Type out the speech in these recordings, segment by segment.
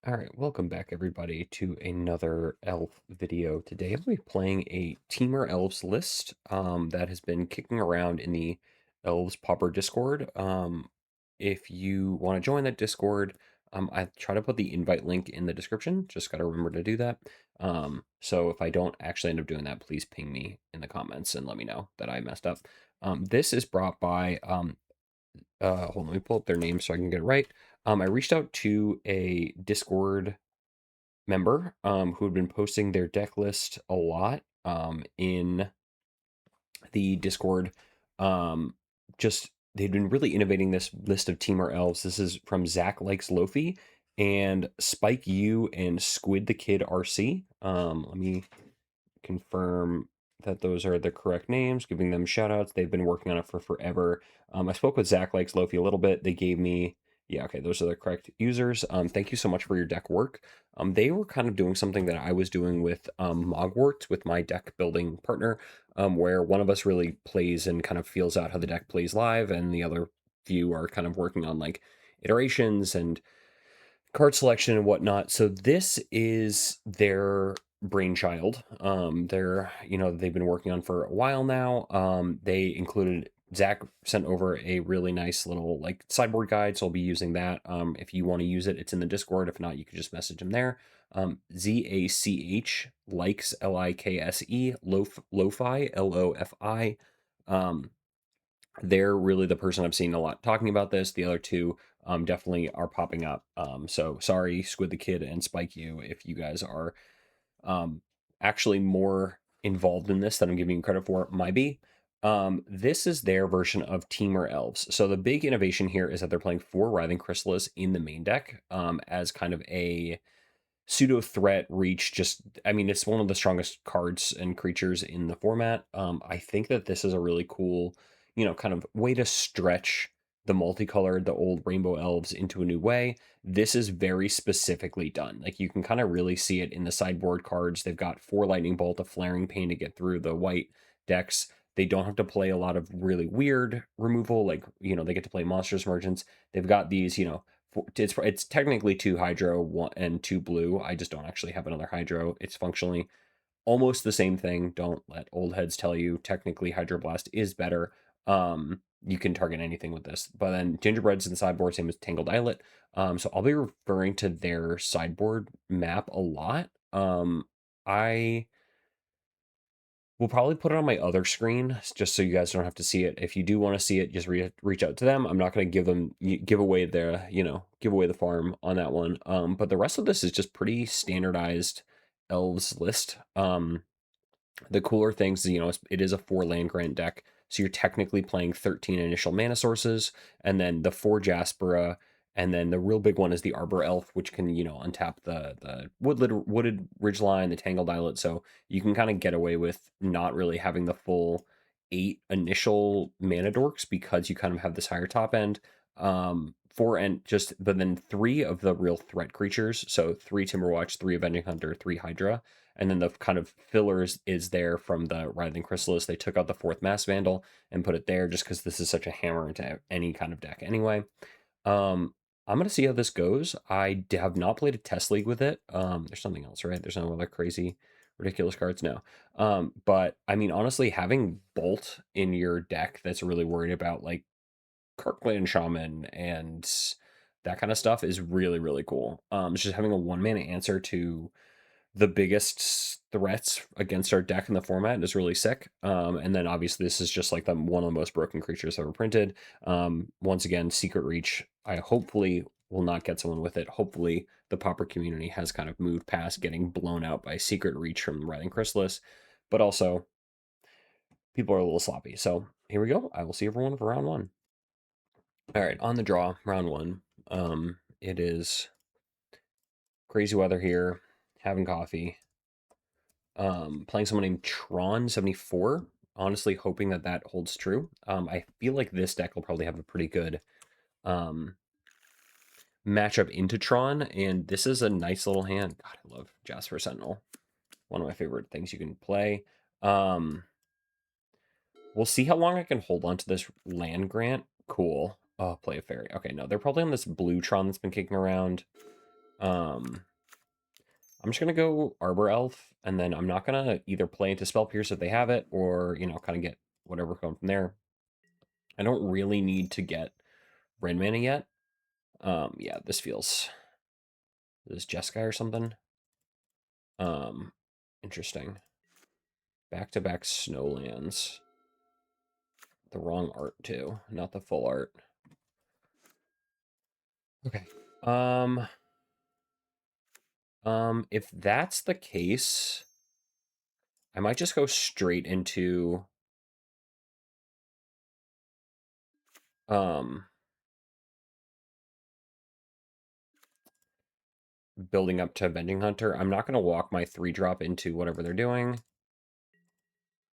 Alright, welcome back everybody to another elf video. Today I'm going to be playing a Temur Elves list that has been kicking around in the Elves Pauper Discord. If you want to join that Discord, I try to put the invite link in the description. Just got to remember to do that. So if I don't actually end up doing that, please ping me in the comments and let me know that I messed up. This is brought by hold on, let me pull up their name so I can get it right. I reached out to a Discord member who had been posting their deck list a lot in the Discord. Just they've been really innovating this list of Temur Elves. This is from ZachLikesLofi and SpikeYou and SquidTheKidRC. Let me confirm that those are the correct names, giving them shout outs. They've been working on it for forever. I spoke with ZachLikesLofi a little bit. They gave me, yeah, okay, those are the correct users. Thank you so much for your deck work. They were kind of doing something that I was doing with Mogwarts, with my deck building partner, where one of us really plays and kind of feels out how the deck plays live, and the other few are kind of working on like iterations and card selection and whatnot. So this is their brainchild. They've been working on for a while now. They included Zach sent over a really nice little like sideboard guide, so I'll be using that. If you want to use it, it's in the Discord. If not, you could just message him there. ZACH likes LIKSE Lofi LOFI. They're really the person I've seen a lot talking about this. The other two definitely are popping up. So sorry, Squid the Kid and SpikeYou, if you guys are actually more involved in this than I'm giving you credit for. Might be. This is their version of Temur Elves. So the big innovation here is that they're playing 4 Writhing Chrysalis in the main deck as kind of a pseudo threat reach. It's one of the strongest cards and creatures in the format. I think that this is a really cool, kind of way to stretch the multicolored, the old rainbow elves into a new way. This is very specifically done. Like you can kind of really see it in the sideboard cards. They've got 4 lightning bolt, a flaring pain to get through the white decks. They don't have to play a lot of really weird removal, like they get to play monsters merchants. They've got these, it's technically 2 hydro and 2 blue. I just don't actually have another hydro. It's functionally almost the same thing. Don't let old heads tell you. Technically, Hydroblast is better. You can target anything with this. But then Gingerbread's in the sideboard, same as Tangled Islet. So I'll be referring to their sideboard map a lot. I will probably put it on my other screen just so you guys don't have to see it. If you do want to see it, just reach out to them. I'm not going to give away the farm on that one. But the rest of this is just pretty standardized elves list. The cooler things is, it is a 4 land grant deck, so you're technically playing 13 initial mana sources, and then the 4 Jaspera, and then the real big one is the Arbor Elf, which can, untap the wooded ridgeline, the Tangled Islet, so you can kind of get away with not really having the full 8 initial mana dorks because you kind of have this higher top end. But then 3 of the real threat creatures, so 3 Timberwatch, 3 Avenging Hunter, 3 Hydra, and then the kind of fillers is there from the Writhing Chrysalis. They took out the 4th Mass Vandal and put it there just because this is such a hammer into any kind of deck anyway. I'm going to see how this goes. I have not played a test league with it. There's something else, right? There's no other crazy, ridiculous cards? No. But, honestly, having Bolt in your deck that's really worried about, like, Kirkland Shaman and that kind of stuff is really, really cool. It's just having a 1-mana answer to the biggest threats against our deck in the format is really sick. And then obviously this is just like one of the most broken creatures ever printed. Once again, Secret Reach, I hopefully will not get someone with it. Hopefully the Pauper community has kind of moved past getting blown out by Secret Reach from Writhing Chrysalis, but also people are a little sloppy. So here we go. I will see everyone for round 1. All right, on the draw, round 1. It is crazy weather here, having coffee, playing someone named Tron74, honestly hoping that holds true. I feel like this deck will probably have a pretty good matchup into Tron, and this is a nice little hand. God, I love Jasper Sentinel. One of my favorite things you can play. We'll see how long I can hold on to this land grant. Cool. Oh, play a fairy. Okay, no, they're probably on this blue Tron that's been kicking around. I'm just gonna go Arbor Elf, and then I'm not gonna either play into Spell Pierce if they have it, or, you know, kind of get whatever going from there. I don't really need to get Red Mana yet. Yeah, this feels... Is this Jeskai or something? Interesting. Back-to-back Snowlands. The wrong art, too. Not the full art. Okay. If that's the case, I might just go straight into... building up to Avenging Hunter. I'm not going to walk my 3-drop into whatever they're doing.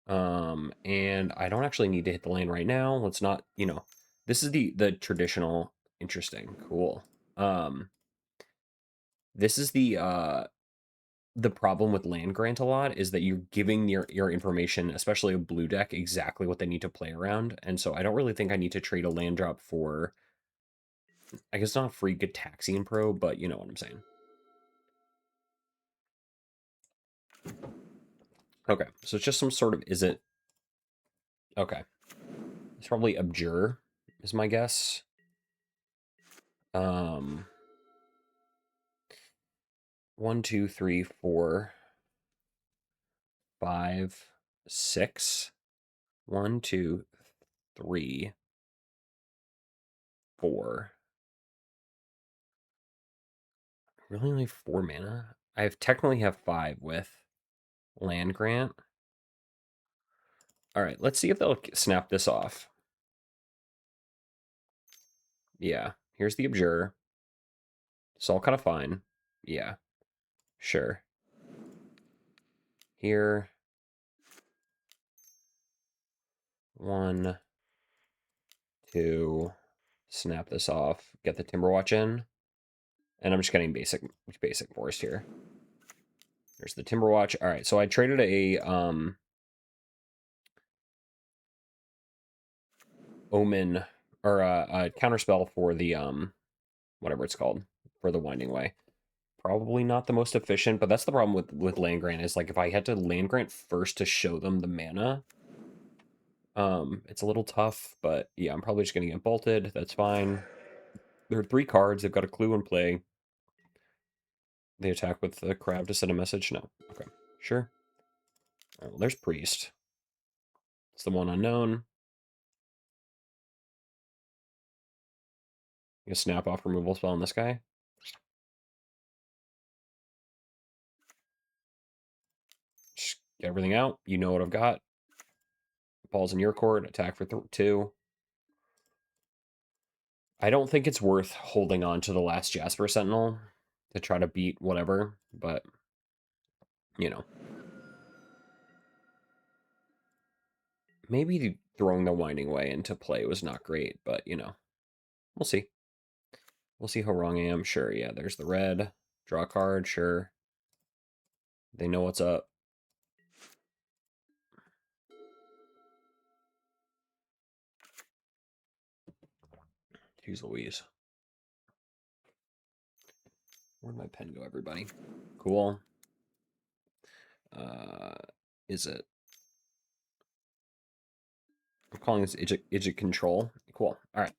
And I don't actually need to hit the land right now. Let's not, you know, this is the traditional, interesting, cool. This is the problem with land grant a lot is that you're giving your information, especially a blue deck, exactly what they need to play around. And so I don't really think I need to trade a land drop for, I guess not free Gitaxian Pro, but you know what I'm saying. Okay, so it's just some sort of Izzet. Okay. It's probably Abjure, is my guess. 1, 2, 3, 4, 5, 6. 1, 2, 3, 4. Really only 4 mana? I technically have 5 with land grant. All right, let's see if they'll snap this off. Yeah, here's the Abjure. It's all kind of fine. Yeah, sure. Here. 1, 2. Snap this off. Get the Timberwatch in. And I'm just getting basic forest here. There's the Timberwatch. All right, so I traded a Omen or a counterspell for the whatever it's called for the Winding Way. Probably not the most efficient, but that's the problem with land grant is like if I had to land grant first to show them the mana, it's a little tough. But yeah, I'm probably just gonna get bolted. That's fine. There are 3 cards. They've got a clue in play. They attack with the crab to send a message. No, okay, sure. All right, well, there's priest. It's the one unknown. You snap off removal spell on this guy. Just get everything out. You know what I've got. Ball's in your court. Attack for 2. I don't think it's worth holding on to the last Jasper Sentinel to try to beat whatever, but, you know. Maybe throwing the Winding Way into play was not great, but, you know. We'll see. We'll see how wrong I am. Sure, yeah, there's the red. Draw a card, sure. They know what's up. Jeez Louise. Where'd my pen go, everybody? Cool. Is it? I'm calling this Izzet Control. Cool. All right.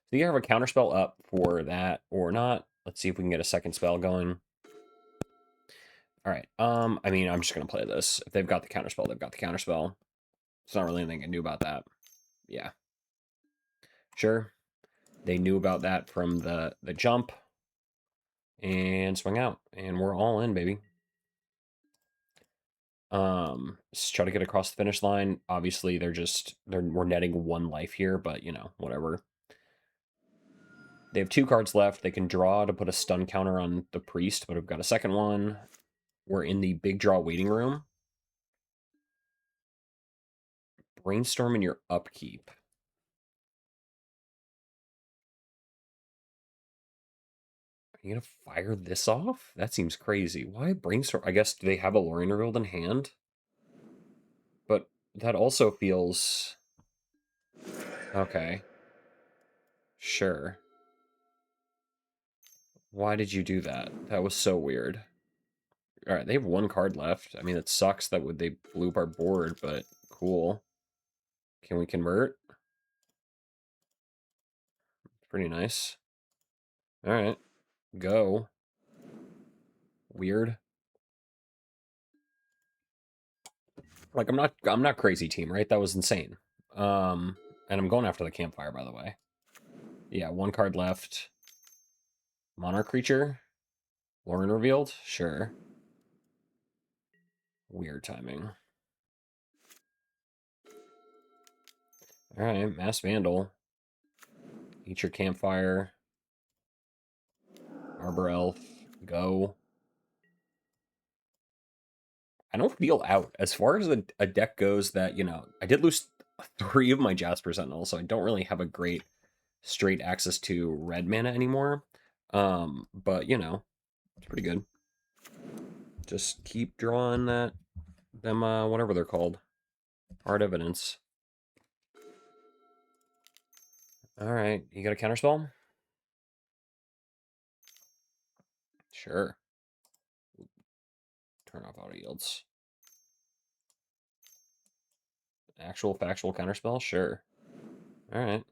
So you have a counterspell up for that or not. Let's see if we can get a second spell going. All right. I mean, I'm just gonna play this. If they've got the counterspell, they've got the counterspell. There's not really anything I can do about that. Yeah. Sure. They knew about that from the jump and swing out, and we're all in, baby. Just try to get across the finish line. Obviously, we're netting 1 life here, but you know, whatever. They have 2 cards left. They can draw to put a stun counter on the priest, but we've got a second one. We're in the big draw waiting room. Brainstorm in your upkeep. Are you gonna fire this off? That seems crazy. Why brainstorm? I guess do they have a Lorien Revealed in hand? But that also feels okay. Sure. Why did you do that? That was so weird. All right, they have one card left. I mean, it sucks that they blew up our board, but cool. Can we convert? Pretty nice. All right, go. Weird. Like I'm not crazy team, right? That was insane. And I'm going after the campfire, by the way. Yeah, one card left. Monarch creature. Lauren revealed? Sure. Weird timing. Alright, Mass Vandal. Eat your campfire. Arbor Elf. Go. I don't feel out. As far as a deck goes that, you know, I did lose 3 of my Jasper Sentinels, so I don't really have a great straight access to red mana anymore. But, you know, it's pretty good. Just keep drawing them, whatever they're called. Hard evidence. Alright, you got a counterspell? Sure. Turn off auto yields. Actual factual counterspell? Sure. Alright.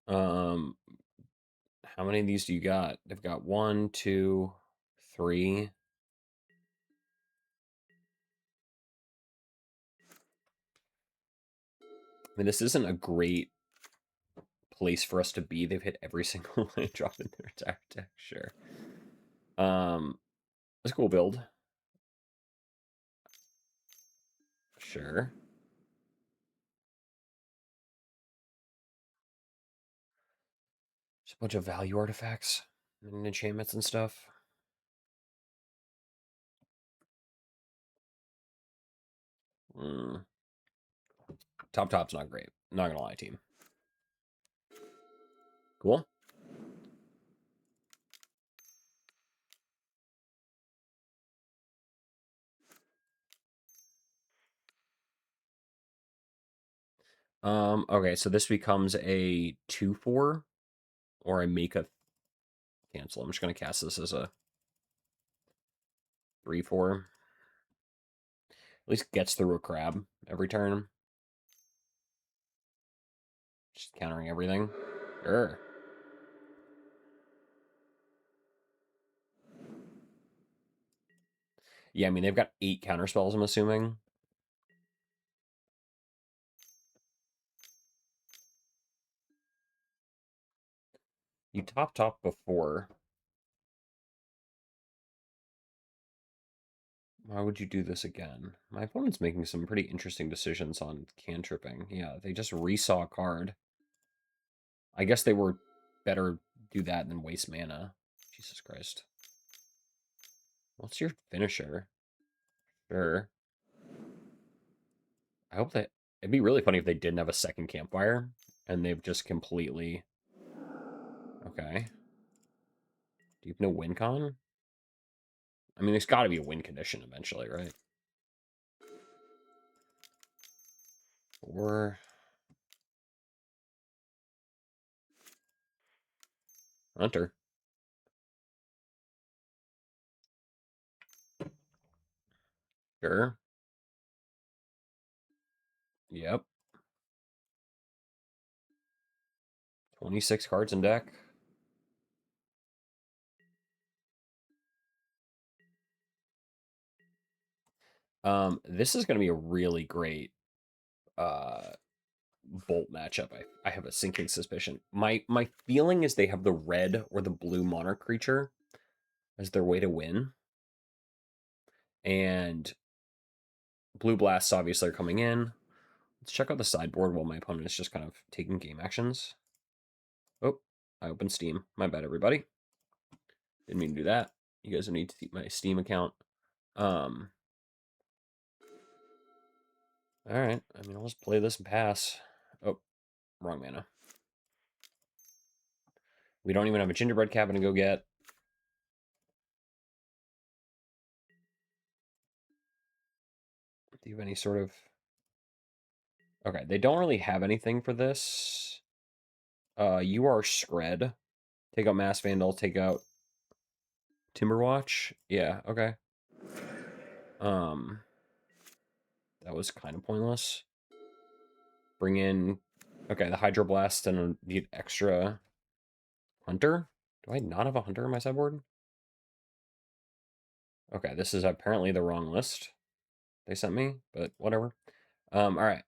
How many of these do you got? They've got 1, 2, 3. I mean, this isn't a great place for us to be. They've hit every single land drop in their attack deck. Sure. It's a cool build. Sure. Just a bunch of value artifacts and enchantments and stuff. Top's not great. Not gonna lie, team. Cool. Okay, so this becomes a 2/4, or I make a cancel. I'm just gonna cast this as a 3/4. At least gets through a crab every turn. Just countering everything. Sure. Yeah, I mean, they've got 8 counter spells, I'm assuming. You top before. Why would you do this again? My opponent's making some pretty interesting decisions on cantripping. Yeah, they just resaw a card. I guess they were better do that than waste mana. Jesus Christ. What's your finisher? Sure. I hope that... It'd be really funny if they didn't have a second campfire, and they've just completely... Okay. Do you have no win con? I mean, there's got to be a win condition eventually, right? Or... Hunter. Sure. Yep. 26 cards in deck. This is going to be a really great Bolt matchup. I have a sinking suspicion. My feeling is they have the red or the blue monarch creature as their way to win. And blue blasts obviously are coming in. Let's check out the sideboard while my opponent is just kind of taking game actions. Oh, I opened Steam. My bad, everybody. Didn't mean to do that. You guys need to see my Steam account. All right. I mean, I'll just play this and pass. Oh, wrong mana. We don't even have a gingerbread cabin to go get. Do you have any sort of... Okay, they don't really have anything for this. You are Scred. Take out Mass Vandal, take out Timberwatch. Yeah, okay. That was kind of pointless. Bring in, okay, the Hydroblast and need extra Hunter. Do I not have a Hunter in my sideboard? Okay, this is apparently the wrong list they sent me, but whatever. All right.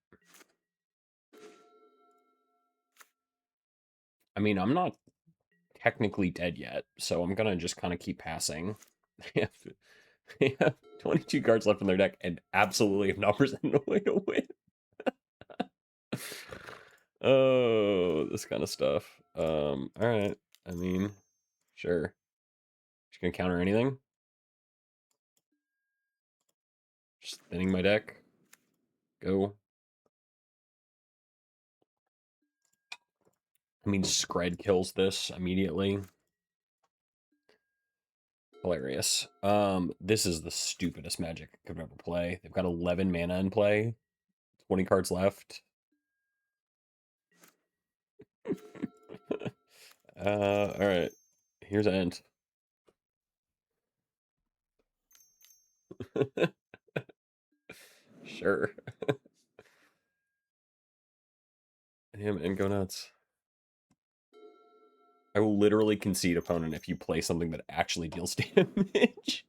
I mean, I'm not technically dead yet, so I'm gonna just kind of keep passing. They have 22 cards left in their deck and absolutely have not presented a way to win. Oh, this kind of stuff. All right. I mean, sure. Just gonna counter anything. Just thinning my deck. Go. I mean, Scred kills this immediately. Hilarious. This is the stupidest Magic I could ever play. They've got 11 mana in play. 20 cards left. Alright. Here's End. Sure. Him and go nuts. I will literally concede opponent if you play something that actually deals damage.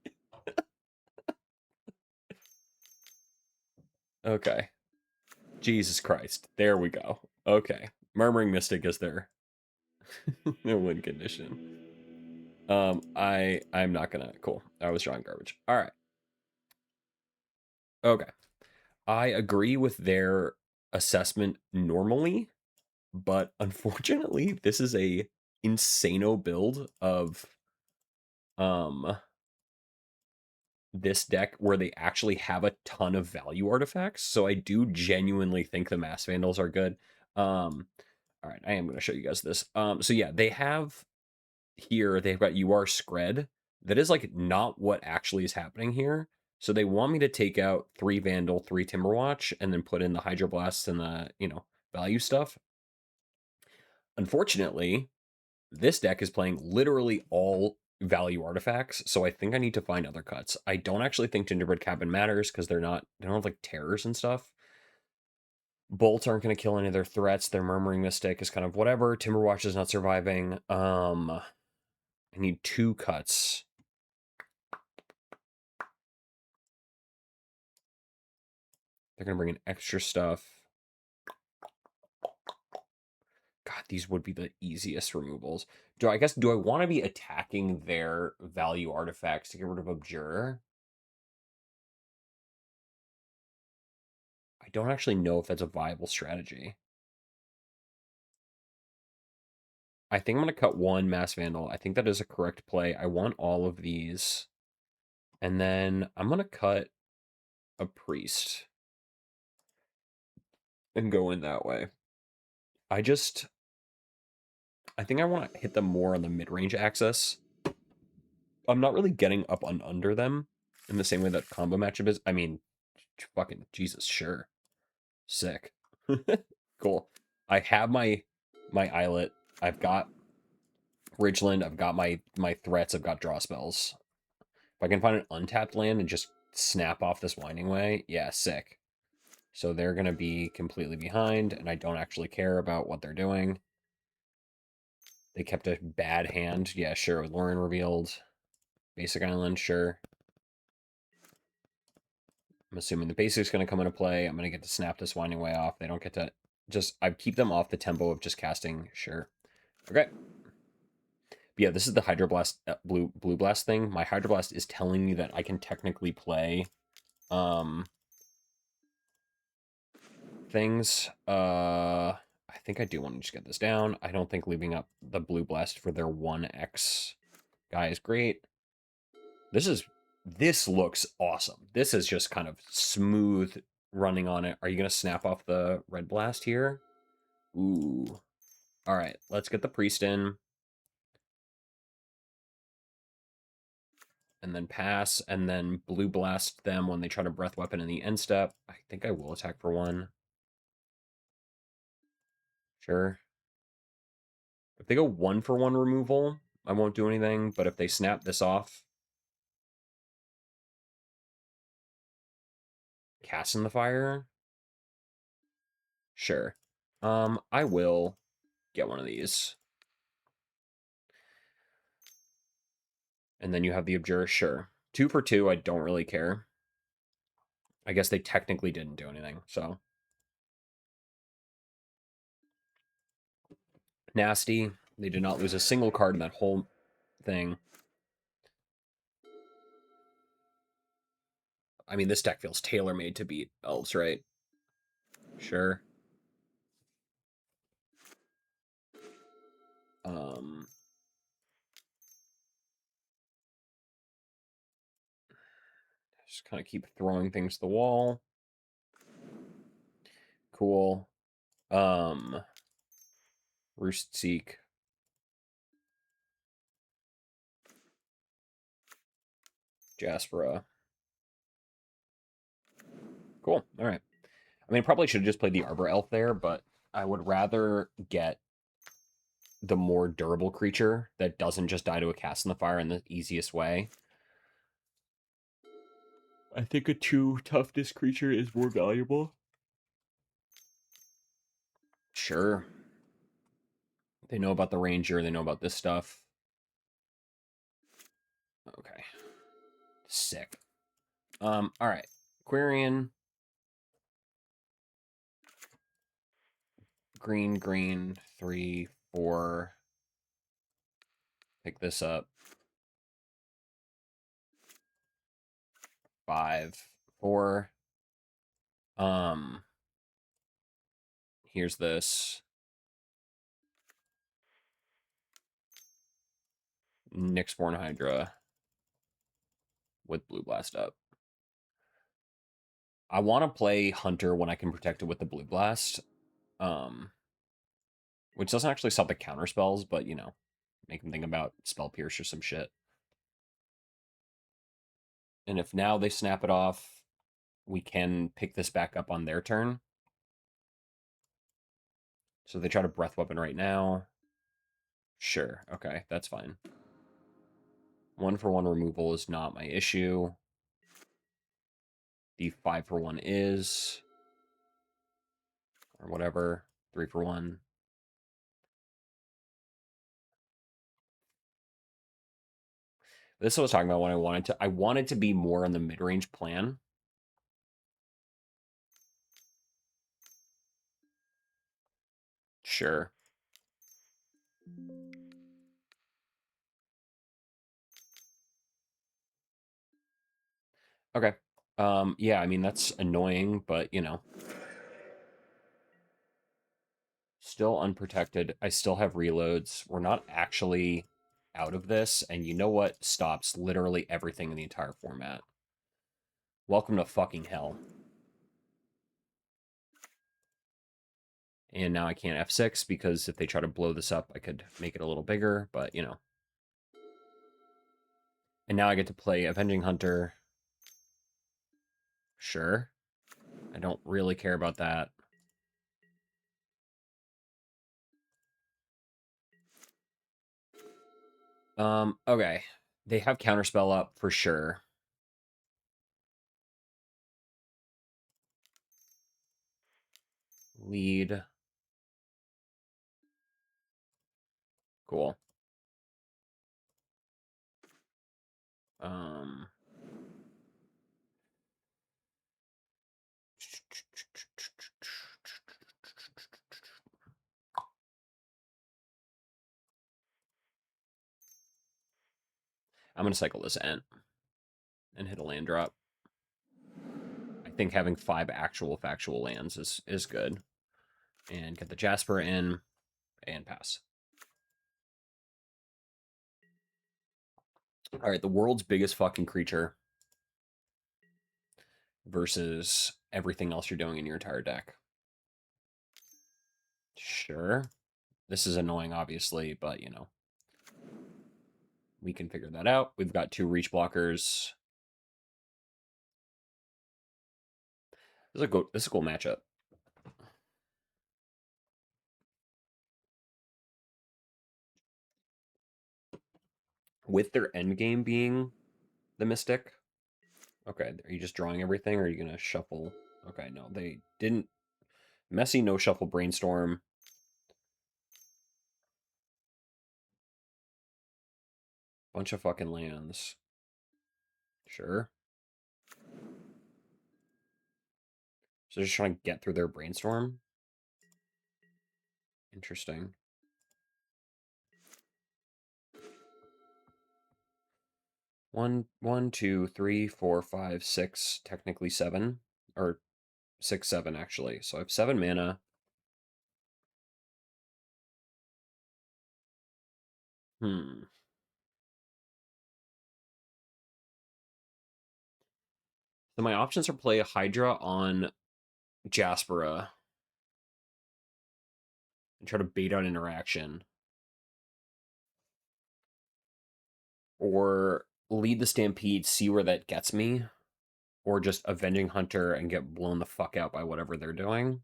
Okay. Jesus Christ. There we go. Okay. Murmuring Mystic is their win condition. I'm not gonna. Cool. I was drawing garbage. All right. Okay. I agree with their assessment normally, but unfortunately, this is a insano build of this deck where they actually have a ton of value artifacts. So I do genuinely think the Mass Vandals are good. All right, I am going to show you guys this. So yeah, they have here, they've got You Are Scred. That is like not what actually is happening here. So they want me to take out 3 Vandal, 3 Timberwatch, and then put in the Hydroblast and the, value stuff. Unfortunately, this deck is playing literally all value artifacts, so I think I need to find other cuts. I don't actually think Gingerbread Cabin matters because they don't have like terrors and stuff. Bolts aren't going to kill any of their threats. Their Murmuring Mystic is kind of whatever. Timberwatch is not surviving. I need 2 cuts. They're going to bring in extra stuff. God, these would be the easiest removals. Do I want to be attacking their value artifacts to get rid of Abjure? I don't actually know if that's a viable strategy. I think I'm going to cut 1 Mass Vandal. I think that is a correct play. I want all of these. And then I'm going to cut a Priest and go in that way. I think I want to hit them more on the mid-range axis. I'm not really getting up and under them in the same way that combo matchup is. I mean, fucking Jesus, sure. Sick. Cool. I have my Islet. I've got Ridgeland. I've got my threats. I've got draw spells. If I can find an untapped land and just snap off this Winding Way, yeah, sick. So they're going to be completely behind, and I don't actually care about what they're doing. They kept a bad hand. Yeah, sure. With Lauren revealed. Basic Island, sure. I'm assuming the basic's going to come into play. I'm going to get to snap this Winding Way off. They don't get to just... I keep them off the tempo of just casting, sure. Okay. But yeah, this is the Hydroblast blue blast thing. My Hydroblast is telling me that I can technically play things. I think I do want to just get this down. I don't think leaving up the blue blast for their 1x guy is great. This looks awesome. This is just kind of smooth running on it. Are you going to snap off the red blast here? Ooh. All right, let's get the priest in. And then pass, and then blue blast them when they try to breath weapon in the end step. I think I will attack for 1. Sure. If they go 1-for-1 removal, I won't do anything, but if they snap this off, cast in the fire, sure. I will get one of these. And then you have the Abjure, sure. 2 for 2, I don't really care. I guess they technically didn't do anything, so. Nasty. They did not lose a single card in that whole thing. I mean, this deck feels tailor-made to beat Elves, right? Sure. Just kind of keep throwing things to the wall. Cool. Roost Seek. Jaspera. Cool. All right. I mean, probably should have just played the Arbor Elf there, but I would rather get the more durable creature that doesn't just die to a cast in the fire in the easiest way. I think a 2 toughness creature is more valuable. Sure. They know about the Ranger. They know about this stuff. Okay. Sick. All right. Quarian. Green, green, 3, 4. Pick this up. 5, 4. Here's this. Nyxborn Hydra with Blue Blast up. I want to play Hunter when I can protect it with the Blue Blast. Which doesn't actually stop the counter spells, but, you know, make them think about Spell Pierce or some shit. And if now they snap it off, we can pick this back up on their turn. So they try to Breath Weapon right now. Sure, okay, that's fine. 1-for-1 removal is not my issue. The 5-for-1 is. Or whatever. 3-for-1. This is what I was talking about when I wanted to be more on the mid-range plan. Sure. Okay. Yeah, I mean, that's annoying, but, you know. Still unprotected. I still have reloads. We're not actually out of this, and you know what stops literally everything in the entire format? Welcome to fucking hell. And now I can't F6 because if they try to blow this up, I could make it a little bigger, but, you know. And now I get to play Avenging Hunter. Sure. I don't really care about that. Okay. They have Counterspell up for sure. Lead. Cool. I'm going to cycle this Ent and hit a land drop. I think having 5 actual factual lands is good. And get the Jasper in and pass. All right, the world's biggest fucking creature versus everything else you're doing in your entire deck. Sure. This is annoying, obviously, but, you know. We can figure that out. We've got 2 reach blockers. This is a cool matchup. with their end game being the Mystic. Okay, are you just drawing everything, or are you going to shuffle? Okay, no, they didn't. Messy no shuffle Brainstorm. Bunch of fucking lands. Sure. So they're just trying to get through their Brainstorm? Interesting. One, two, three, four, five, six, technically 7. Or 6, 7, actually. So I have 7 mana. So my options are play Hydra on Jaspera and try to bait out interaction. Or lead the Stampede, see where that gets me. Or just Avenging Hunter and get blown the fuck out by whatever they're doing.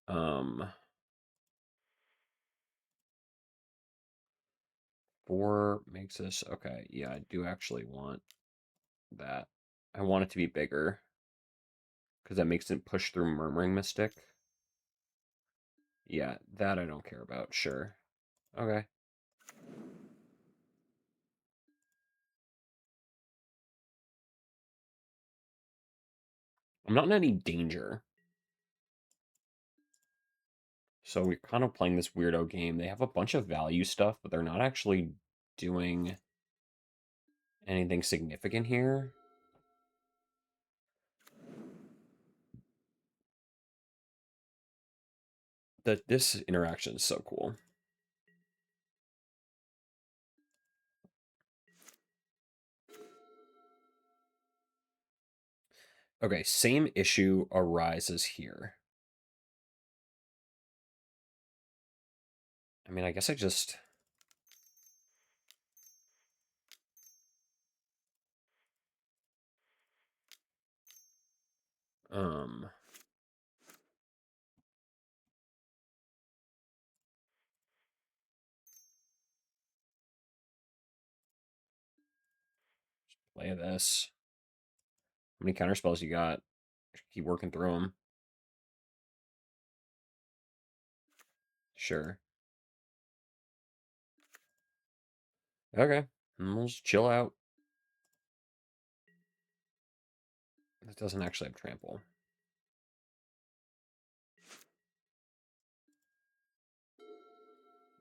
Um, 4 makes this okay. Yeah, I do actually want that. I want it to be bigger because that makes it push through Murmuring Mystic. Yeah, that I don't care about. Sure. Okay. I'm not in any danger. So we're kind of playing this weirdo game. They have a bunch of value stuff, but they're not actually doing anything significant here. This interaction is so cool. Okay, same issue arises here. I mean, I guess I just... Um... Play this. How many counter spells you got? Keep working through them. Sure. Okay. We'll just chill out. It doesn't actually have trample.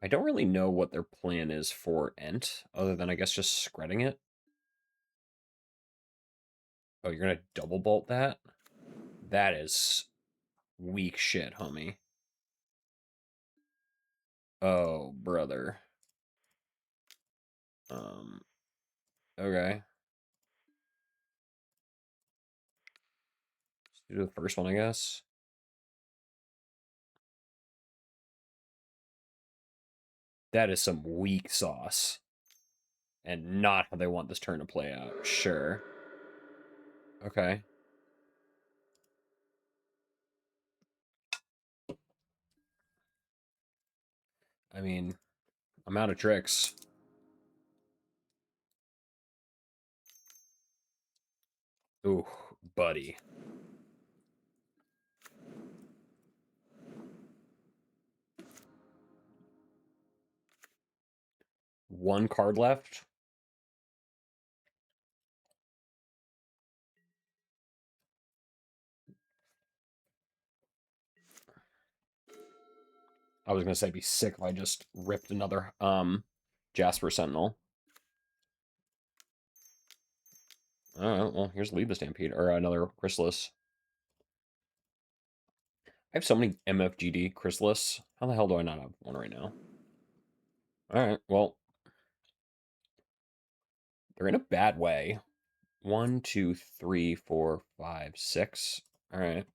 I don't really know what their plan is for Ent, other than I guess just spreading it. Oh, you're gonna double bolt that? That is weak shit, homie. Oh, brother. Okay. Let's do the first one, I guess. That is some weak sauce. And not how they want this turn to play out. Sure. Okay. I mean, I'm out of tricks. Ooh, buddy. One card left. I was gonna say, be sick if I just ripped another Jasper Sentinel. Alright, well, here's Lead the Stampede, or another Chrysalis. I have so many MFGD Chrysalis. How the hell do I not have one right now? Alright, well, they're in a bad way. 1, 2, 3, 4, 5, 6. Alright.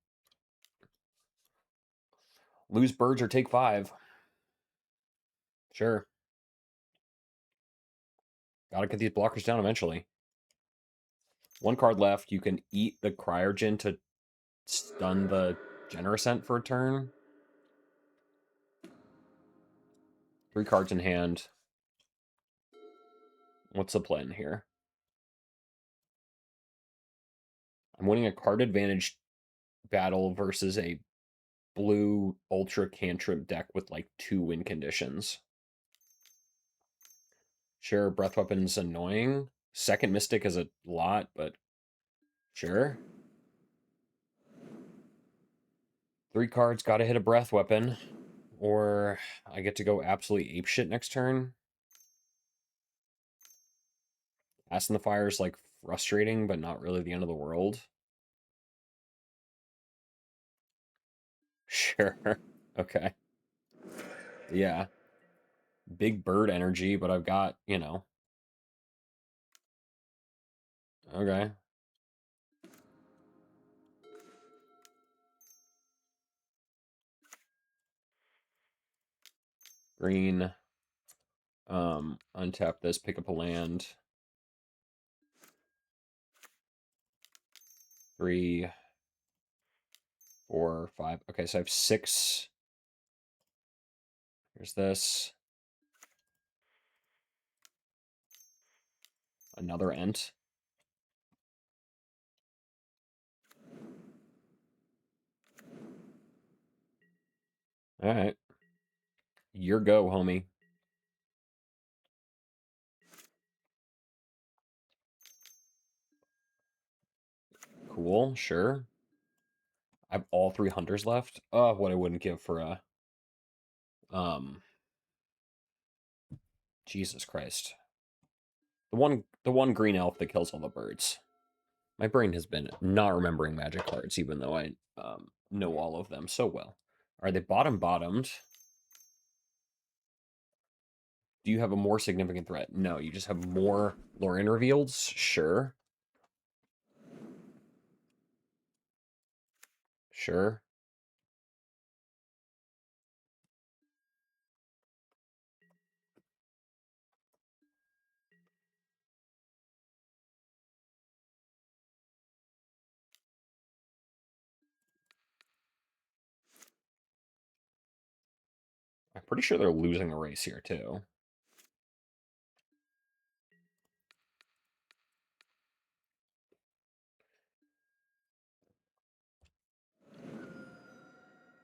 Lose birds or take 5. Sure. Gotta get these blockers down eventually. One card left. You can eat the Cryogen to stun the Generosent for a turn. 3 cards in hand. What's the plan here? I'm winning a card advantage battle versus a blue ultra cantrip deck with like 2 win conditions. Sure, Breath Weapon's annoying. Second Mystic is a lot, but sure. 3 cards, gotta hit a Breath Weapon. Or I get to go absolutely apeshit next turn. Ass in the Fire is like frustrating, but not really the end of the world. Sure. Okay. Yeah. Big bird energy, but I've got, you know. Okay. Green. Untap this, pick up a land. 3, 4, 5. Okay, so I have 6. Here's this. Another Ent. Alright. Your go, homie. Cool, sure. I have all 3 hunters left. Oh, what I wouldn't give for a Jesus Christ. The one green elf that kills all the birds. My brain has been not remembering magic cards, even though I know all of them so well. Are they bottomed? Do you have a more significant threat? No, you just have more Lorraine reveals? Sure. Sure. I'm pretty sure they're losing a race here, too.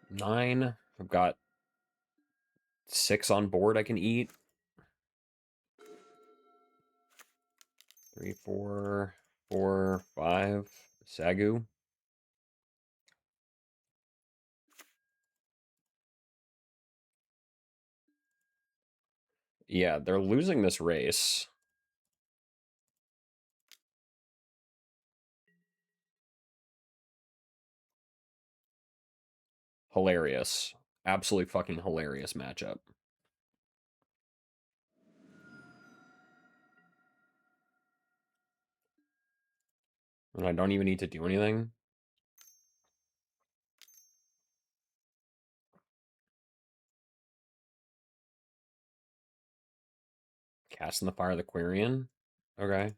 Nine. I've got 6 on board I can eat. 3, 4, 4, 5. Sagu. Yeah, they're losing this race. Hilarious. Absolutely fucking hilarious matchup. And I don't even need to do anything. Cast in the Fire of the Quirion. Okay.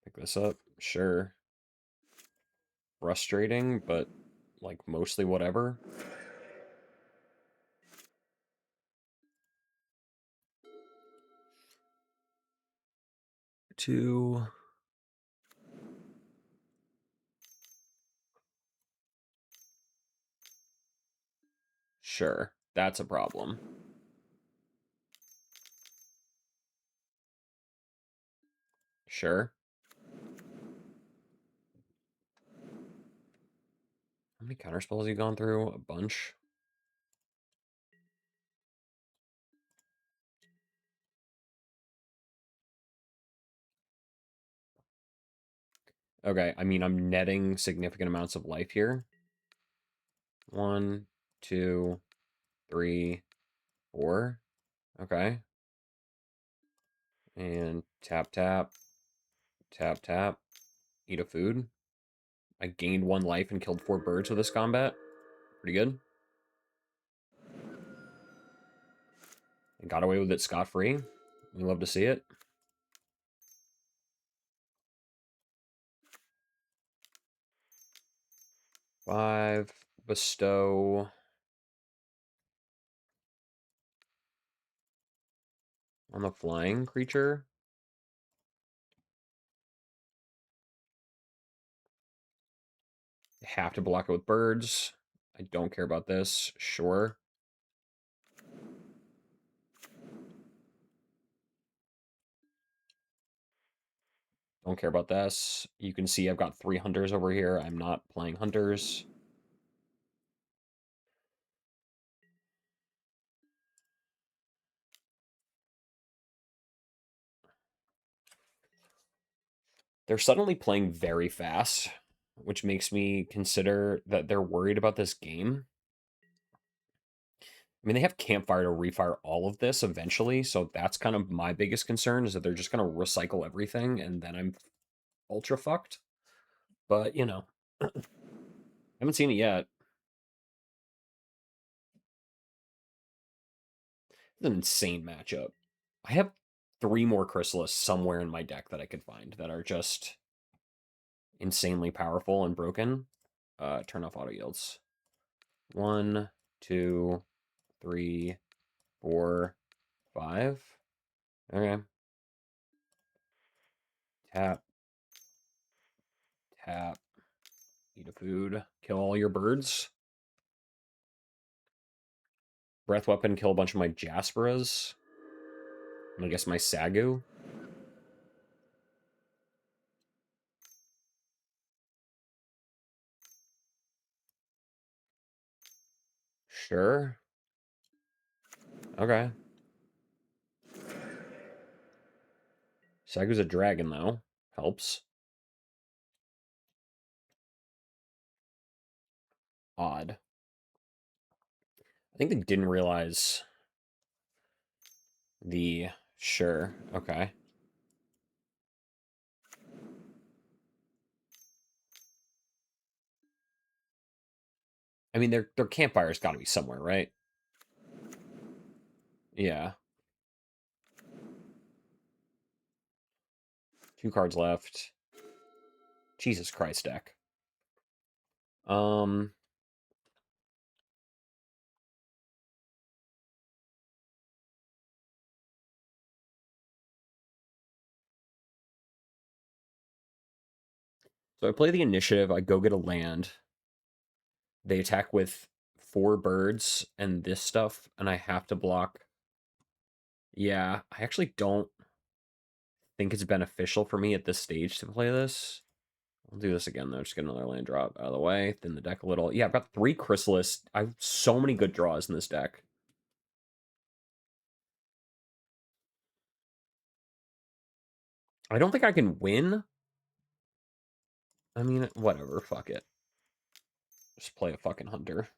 Pick this up. Sure. Frustrating, but like mostly whatever. Two. Sure. That's a problem. Sure. How many counterspells have you gone through? A bunch. Okay, I mean, I'm netting significant amounts of life here. 1, 2, 3, 4. Okay. And tap, tap. Tap, tap. Eat a food. I gained 1 life and killed 4 birds with this combat. Pretty good. And got away with it scot-free. We love to see it. 5, bestow. On the flying creature. I have to block it with birds. I don't care about this. Sure. Don't care about this. You can see I've got 3 hunters over here. I'm not playing hunters. They're suddenly playing very fast, which makes me consider that they're worried about this game. I mean, they have Campfire to refire all of this eventually, so that's kind of my biggest concern, is that they're just going to recycle everything, and then I'm ultra fucked. But, you know, I haven't seen it yet. It's an insane matchup. I have 3 more Chrysalists somewhere in my deck that I could find that are just insanely powerful and broken. Turn off auto yields. 1, 2, 3, 4, 5. Okay. Tap. Tap. Eat a food. Kill all your birds. Breath weapon, kill a bunch of my Jasperas. I guess my Sagu. Sure. Okay. Sagu's a dragon, though. Helps. Odd. I think they didn't realize the... Sure. Okay. I mean, their campfire's got to be somewhere, right? Yeah. 2 cards left. Jesus Christ deck. So I play the initiative, I go get a land. They attack with 4 birds and this stuff, and I have to block. Yeah, I actually don't think it's beneficial for me at this stage to play this. I'll do this again, though. Just get another land drop out of the way. Thin the deck a little. Yeah, I've got 3 Chrysalists. I have so many good draws in this deck. I don't think I can win. I mean, whatever. Fuck it. Just play a fucking hunter.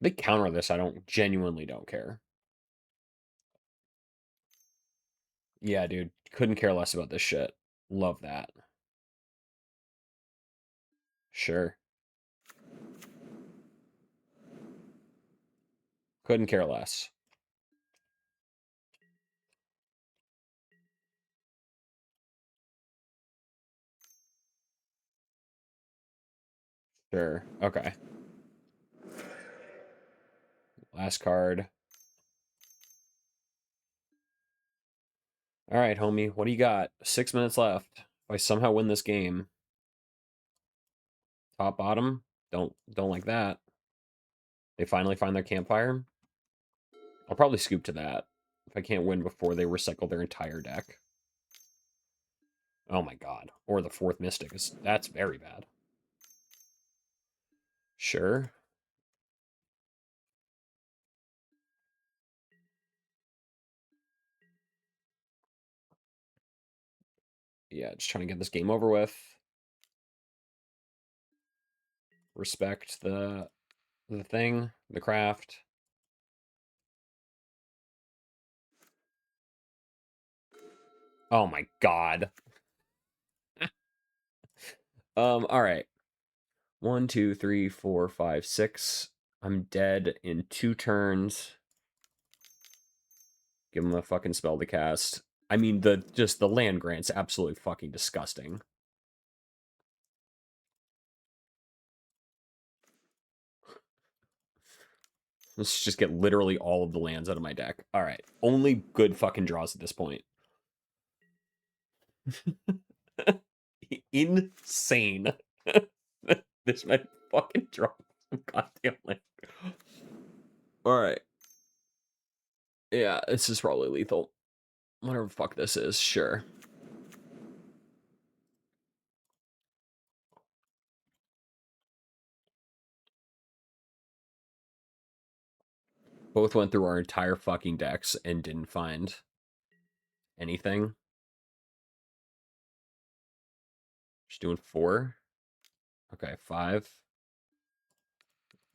They counter this. I genuinely don't care. Yeah, dude. Couldn't care less about this shit. Love that. Sure. Couldn't care less. Sure. Okay. Last card. All right, homie. What do you got? 6 minutes left. If I somehow win this game. Top, bottom. Don't like that. They finally find their campfire. I'll probably scoop to that if I can't win before they recycle their entire deck. Oh my god. Or the 4th Mystic. That's very bad. Sure. Yeah, just trying to get this game over with. Respect the thing, the craft. Oh my god. All right. 1, 2, 3, 4, 5, 6. I'm dead in 2 turns. Give him a fucking spell to cast. I mean, the land grant's absolutely fucking disgusting. Let's just get literally all of the lands out of my deck. All right. Only good fucking draws at this point. Insane. This might fucking draw some goddamn land. All right. Yeah, this is probably lethal. Whatever the fuck this is, sure. Both went through our entire fucking decks and didn't find anything. Just doing 4. Okay, 5.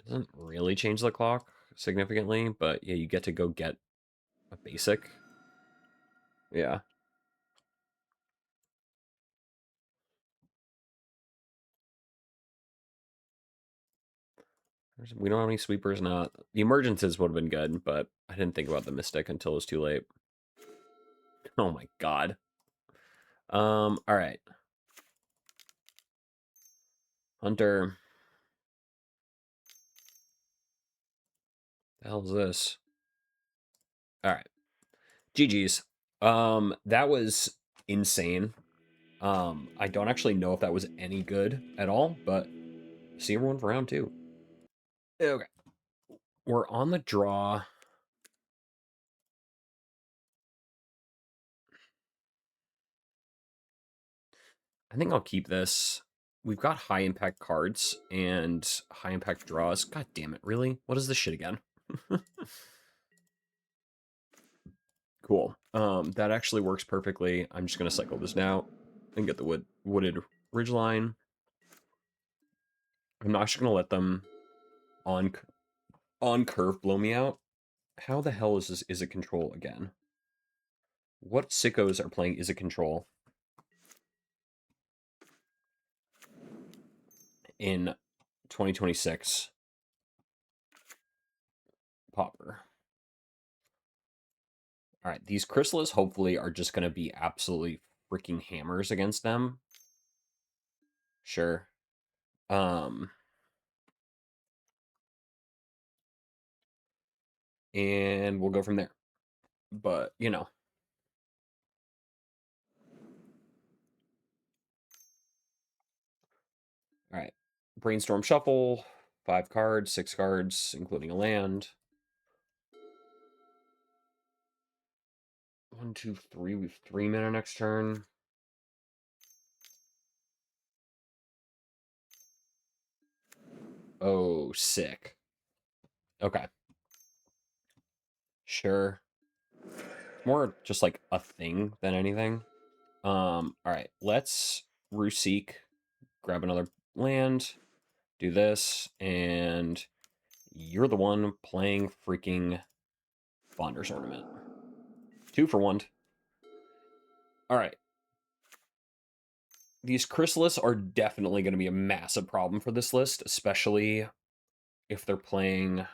Doesn't really change the clock significantly, but yeah, you get to go get a basic. Yeah. We don't have any sweepers now. The emergencies would have been good, but I didn't think about the Mystic until it was too late. Oh my god. All right. Hunter. The hell is this? All right. GG's. That was insane. I don't actually know if that was any good at all, but see everyone for round 2. Okay. We're on the draw. I think I'll keep this. We've got high impact cards and high impact draws. God damn it, really? What is this shit again? Cool. That actually works perfectly. I'm just gonna cycle this now and get the wooded ridgeline. I'm not just gonna let them on curve blow me out. How the hell is this Izzet Control again? What sickos are playing Izzet Control in 2026? Pauper. All right, these Chrysalis hopefully are just going to be absolutely freaking hammers against them. Sure. And we'll go from there. But, you know. All right. Brainstorm Shuffle. 5 cards, 6 cards, including a land. 1, 2, 3. We have 3 mana next turn. Oh, sick. Okay. Sure. More just like a thing than anything. All right. Let's Ruseek. Grab another land. Do this. And you're the one playing freaking Bonder's Ornament. 2 for 1. All right. These Chrysalis are definitely going to be a massive problem for this list, especially if they're playing,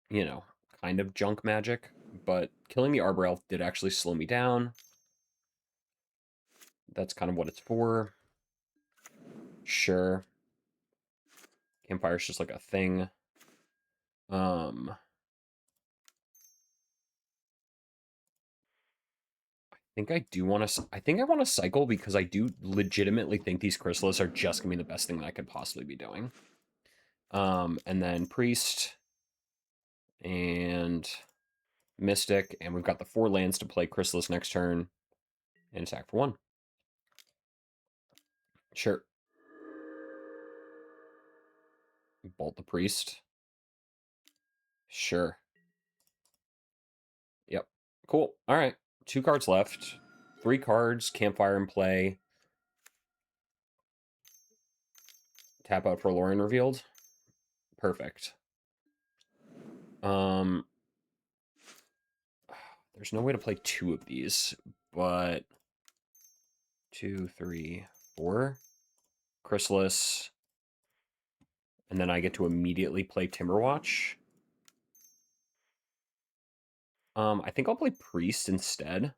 you know, kind of junk magic. But killing the Arbor Elf did actually slow me down. That's kind of what it's for. Sure. Campfire's just like a thing. think I do want to. I think I want to cycle because I do legitimately think these Chrysalis are just gonna be the best thing that I could possibly be doing. And then Priest and Mystic, and we've got the 4 lands to play Chrysalis next turn and attack for 1. Sure. Bolt the Priest. Sure. Yep. Cool. All right. 2 cards left. 3 cards. Campfire in play. Tap out for Lorien revealed. Perfect. There's no way to play 2 of these, but 2, 3, 4. Chrysalis. And then I get to immediately play Timberwatch. I think I'll play Priest instead.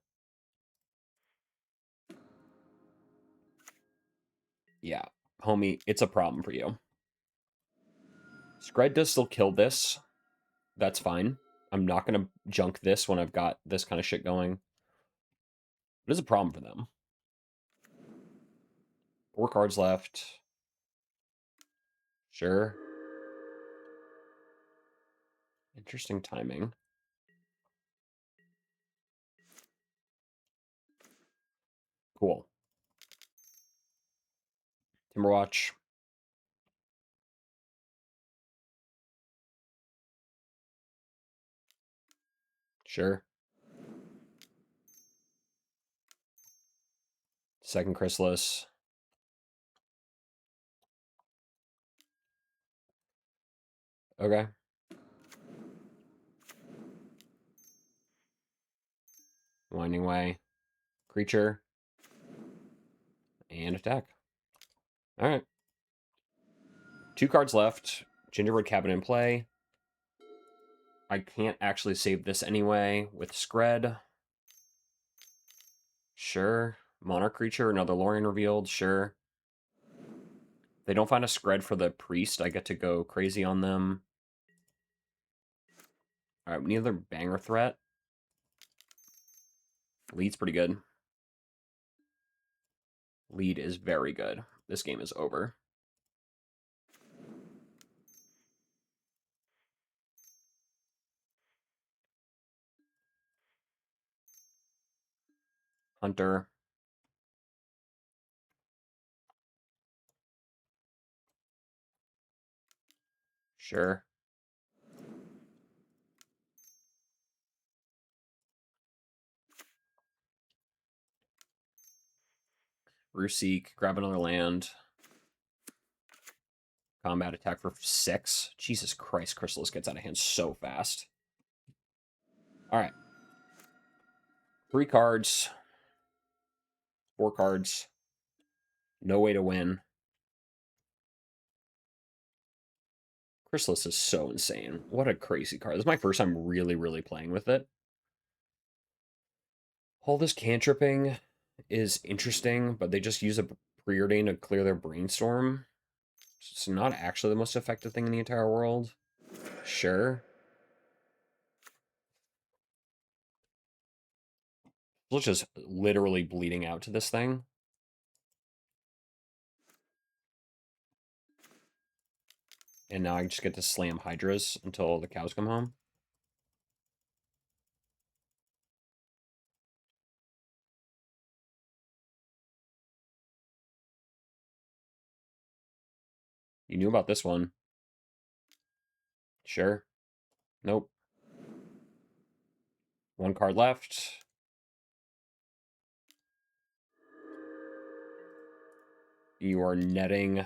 Yeah, homie, it's a problem for you. Scred does still kill this. That's fine. I'm not going to junk this when I've got this kind of shit going. It is a problem for them. 4 cards left. Sure. Interesting timing. Cool. Timberwatch. Sure. Second Chrysalis. Okay. Winding Way. Creature. And attack. All right. 2 cards left. Gingerbread Cabinet in play. I can't actually save this anyway with Skred. Sure. Monarch creature, another Lorien revealed. Sure. They don't find a Skred for the priest. I get to go crazy on them. All right, we need another banger threat. Lead's pretty good. Lead is very good. This game is over. Hunter. Sure. Ruseek, grab another land. Combat attack for 6. Jesus Christ, Chrysalis gets out of hand so fast. All right. 3 cards. 4 cards. No way to win. Chrysalis is so insane. What a crazy card. This is my first time really playing with it. All this cantripping is interesting, but they just use a preordain to clear their brainstorm. It's not actually the most effective thing in the entire world. Sure. Let's just literally bleeding out to this thing. And now I just get to slam Hydras until the cows come home. You knew about this one. Sure. Nope. 1 card left. You are netting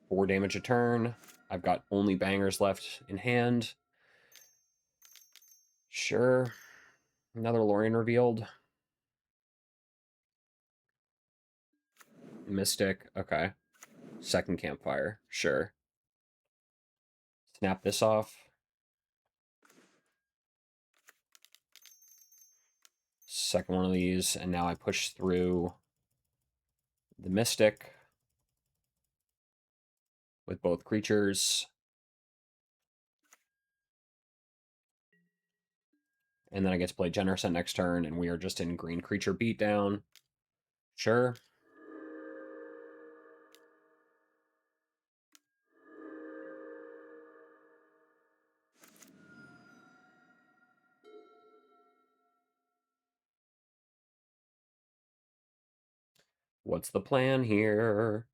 4 damage a turn. I've got only bangers left in hand. Sure. Another Lorien revealed. Mystic. Okay. Second Campfire. Sure. Snap this off. Second one of these. And now I push through the Mystic with both creatures. And then I get to play Generosent next turn, and we are just in green creature beatdown. Sure. What's the plan here?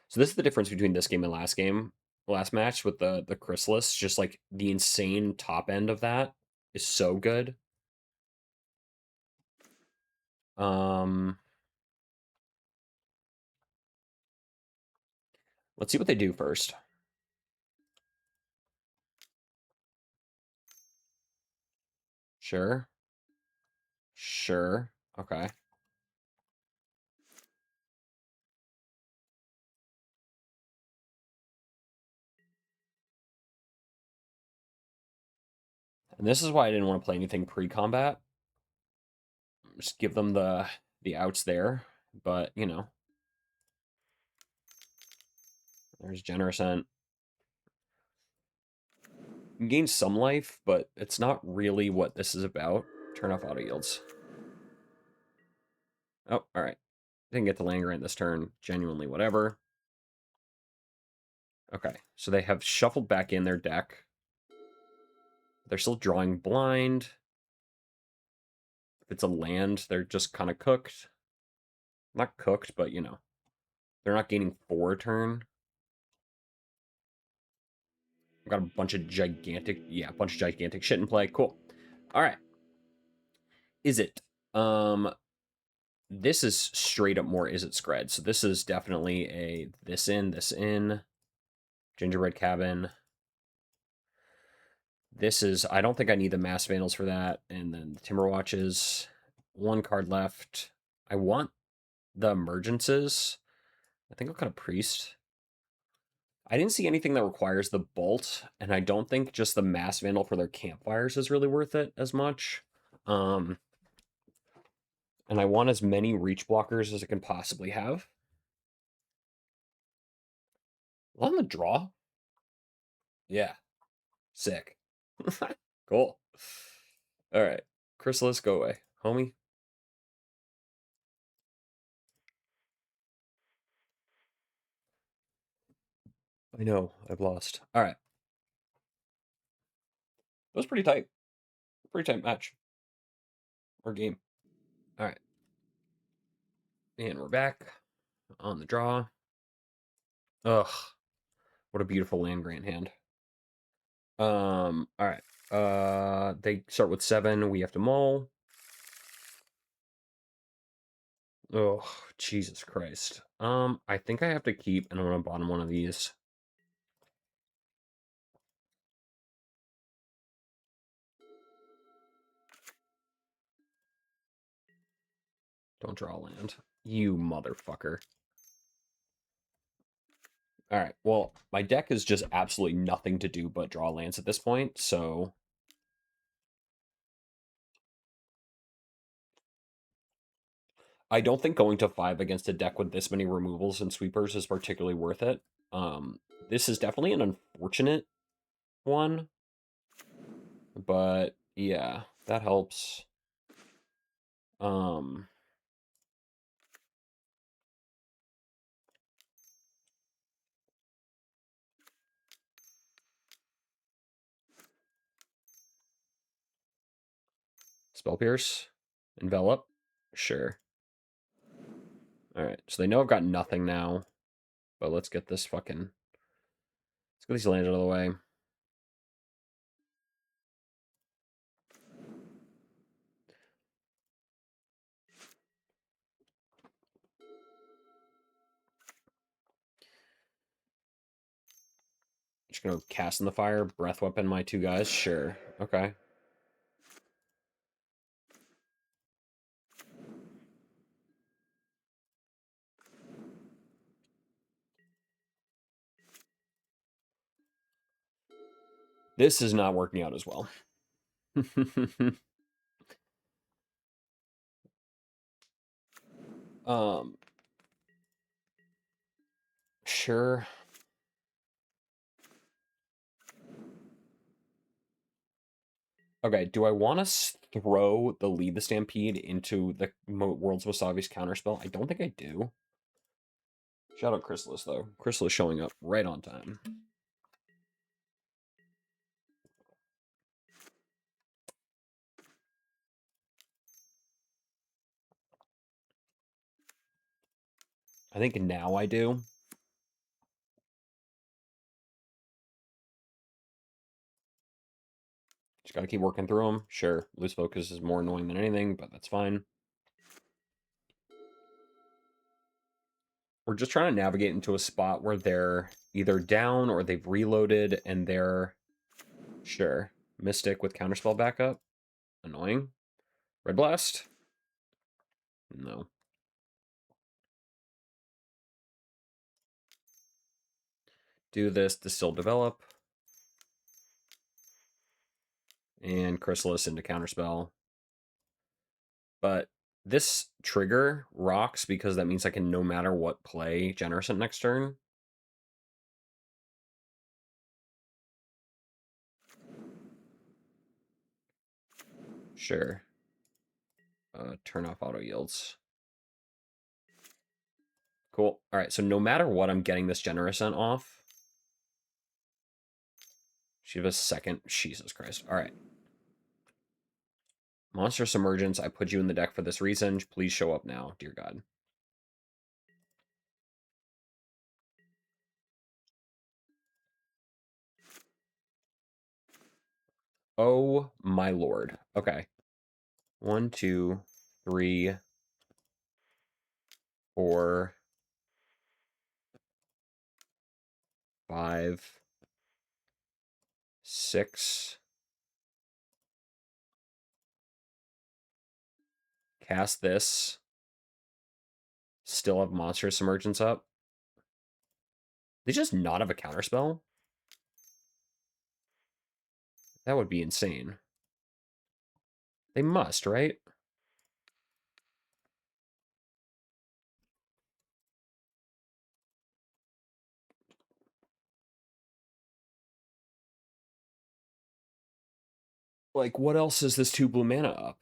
So this is the difference between this game and last match with the Chrysalis. Just like the insane top end of that is so good. Let's see what they do first. Sure. Sure. Okay. And this is why I didn't want to play anything pre-combat. Just give them the outs there. But, you know. There's Generosent. You can gain some life, but it's not really what this is about. Turn off auto yields. Oh, all right. Didn't get the land grant this turn. Genuinely whatever. Okay, so they have shuffled back in their deck. They're still drawing blind. If it's a land, they're just kind of cooked. Not cooked, but, you know. They're not gaining 4 a turn. I've got a bunch of gigantic shit in play. Cool. All right. Izzet. This is straight up more Izzet Scred. So this is definitely a this in. Gingerbread Cabin. This is, I don't think I need the Mass Vandals for that. And then the Temur Watches. 1 card left. I want the Emergences. I think I'll cut a Priest. I didn't see anything that requires the Bolt, and I don't think just the Mass Vandal for their Campfires is really worth it as much. And I want as many reach blockers as I can possibly have. On the draw? Yeah. Sick. Cool. All right. Chrysalis, go away. Homie. I know. I've lost. All right. That was pretty tight. Pretty tight match. Or game. All right. And we're back on the draw. Ugh. What a beautiful land grant hand. All right. They start with 7. We have to mull. Oh, Jesus Christ. I think I have to keep, and I'm gonna bottom one of these. Don't draw land. You motherfucker. All right. Well, my deck is just absolutely nothing to do but draw lands at this point, so I don't think going to 5 against a deck with this many removals and sweepers is particularly worth it. This is definitely an unfortunate one, but yeah, that helps. Spell Pierce, Envelop, sure. All right, so they know I've got nothing now, but let's get this fucking, let's get these lands out of the way. Just gonna cast in the fire, breath weapon my 2 guys, sure, okay. This is not working out as well. Sure. Okay, do I want to throw the Lead the Stampede into the world's most obvious counterspell? I don't think I do. Shout out Chrysalis, though. Chrysalis showing up right on time. I think now I do. Just gotta keep working through them. Sure, loose focus is more annoying than anything, but that's fine. We're just trying to navigate into a spot where they're either down or they've reloaded and they're... Sure. Mystic with counterspell backup. Annoying. Red Blast? No. Do this to still develop. And Chrysalis into counterspell. But this trigger rocks because that means I can no matter what play Generosant next turn. Sure. Turn off auto yields. Cool. All right, so no matter what, I'm getting this Generosent off. She have a second. Jesus Christ. All right. Monster Submergence, I put you in the deck for this reason. Please show up now, dear God. Oh my lord. Okay. 1, 2, 3, 4, 5, 6. Cast this. Still have Monster Submergence up. They just not have a counterspell? That would be insane. They must, right? Like, what else is this 2 blue mana up?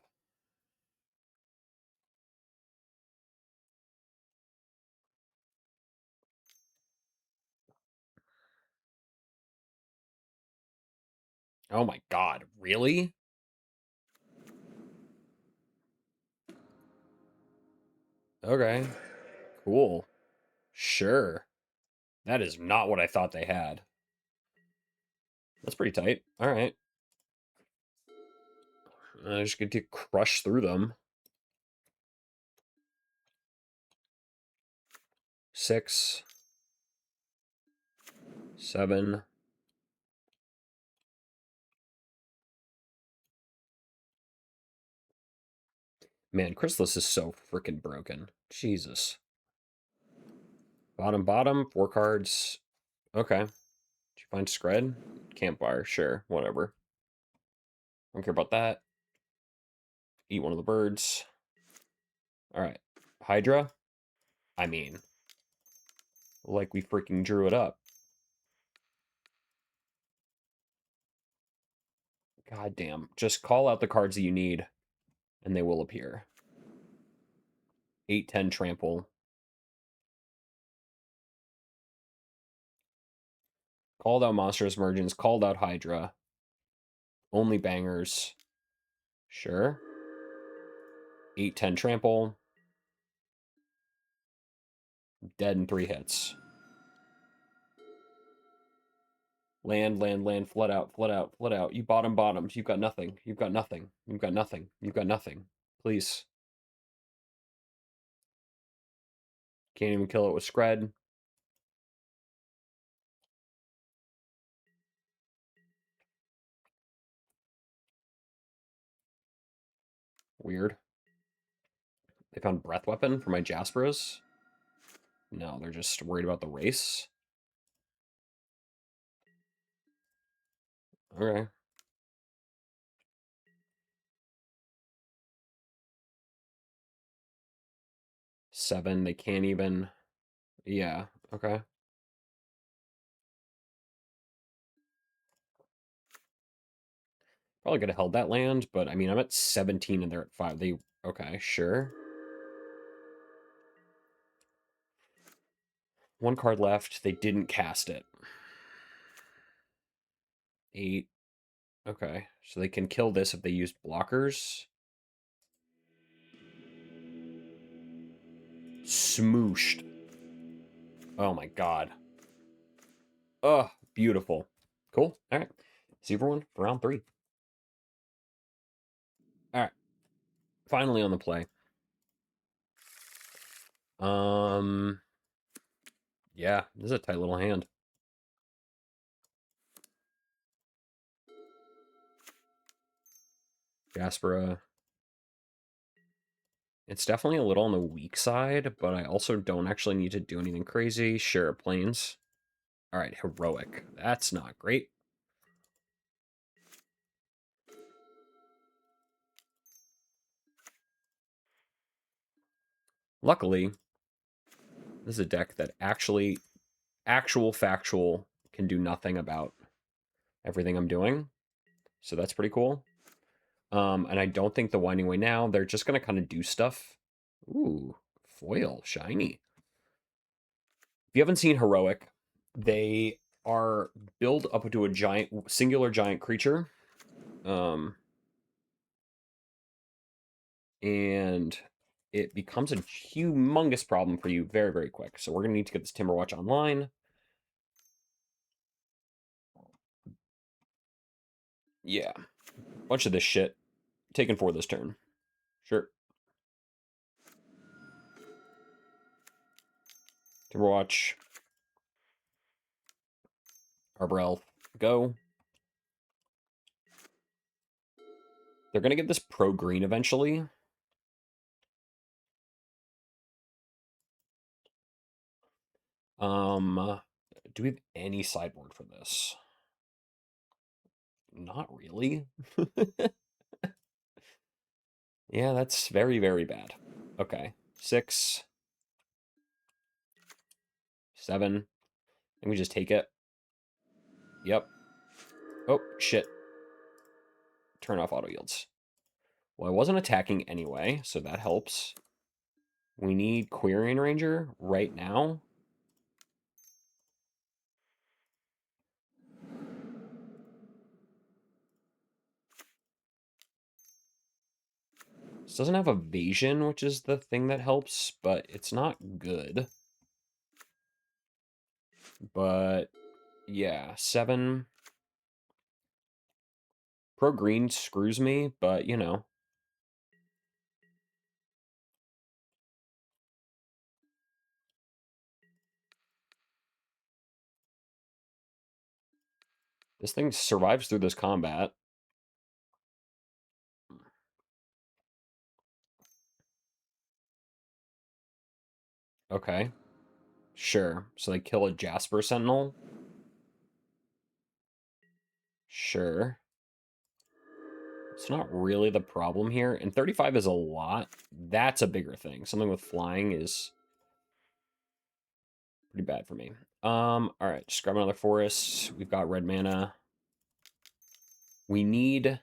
Oh my god, really? Okay, cool. Sure. That is not what I thought they had. That's pretty tight. All right. I just get to crush through them. 6, 7. Man, Chrysalis is so freaking broken. Jesus. Bottom, 4 cards. Okay. Did you find Scred? Campfire, sure, whatever. Don't care about that. Eat one of the birds. All right. Hydra? I mean, like we freaking drew it up. God damn. Just call out the cards that you need, and they will appear. 8, 10 trample. Called out Monstrous Emergence. Called out Hydra. Only bangers. Sure. 8, 10 trample. Dead in 3 hits. Land, flood out, flood out, flood out. You bottoms. You've got nothing. You've got nothing. You've got nothing. You've got nothing. Please. Can't even kill it with Scred. Weird. They found Breath Weapon for my Jasperas. No, they're just worried about the race. Okay. 7, they can't even... Yeah, okay. Probably could have held that land, but I mean, I'm at 17 and they're at 5. They... Okay, sure. 1 card left. They didn't cast it. 8. Okay, so they can kill this if they use blockers. Smooshed. Oh my god. Oh, beautiful. Cool. All right. See everyone for round 3. All right. Finally on the play. Yeah, this is a tight little hand. Jaspera. It's definitely a little on the weak side, but I also don't actually need to do anything crazy. Sure, planes. All right, heroic. That's not great. Luckily, this is a deck that actually, factual, can do nothing about everything I'm doing. So that's pretty cool. And I don't think the Winding Way now, they're just going to kind of do stuff. Ooh, foil, shiny. If you haven't seen Heroic, they are build up to a giant, singular giant creature. And it becomes a humongous problem for you very, very quick. So we're going to need to get this Temur Watch online. Yeah. Bunch of this shit. Taken for this turn. Sure. Temur Watch. Arbor Elf. Go. They're going to get this pro green eventually. Do we have any sideboard for this? Not really. Yeah, that's very, very bad. Okay. 6. 7. And we just take it. Yep. Oh, shit. Turn off auto yields. Well, I wasn't attacking anyway, so that helps. We need Quirion Ranger right now. This doesn't have evasion, which is the thing that helps, but it's not good. But yeah, 7. Pro green screws me, but you know. This thing survives through this combat. Okay. Sure. So they kill a Jasper Sentinel? Sure. It's not really the problem here. And 35 is a lot. That's a bigger thing. Something with flying is pretty bad for me. All right, just grab another forest. We've got red mana. We need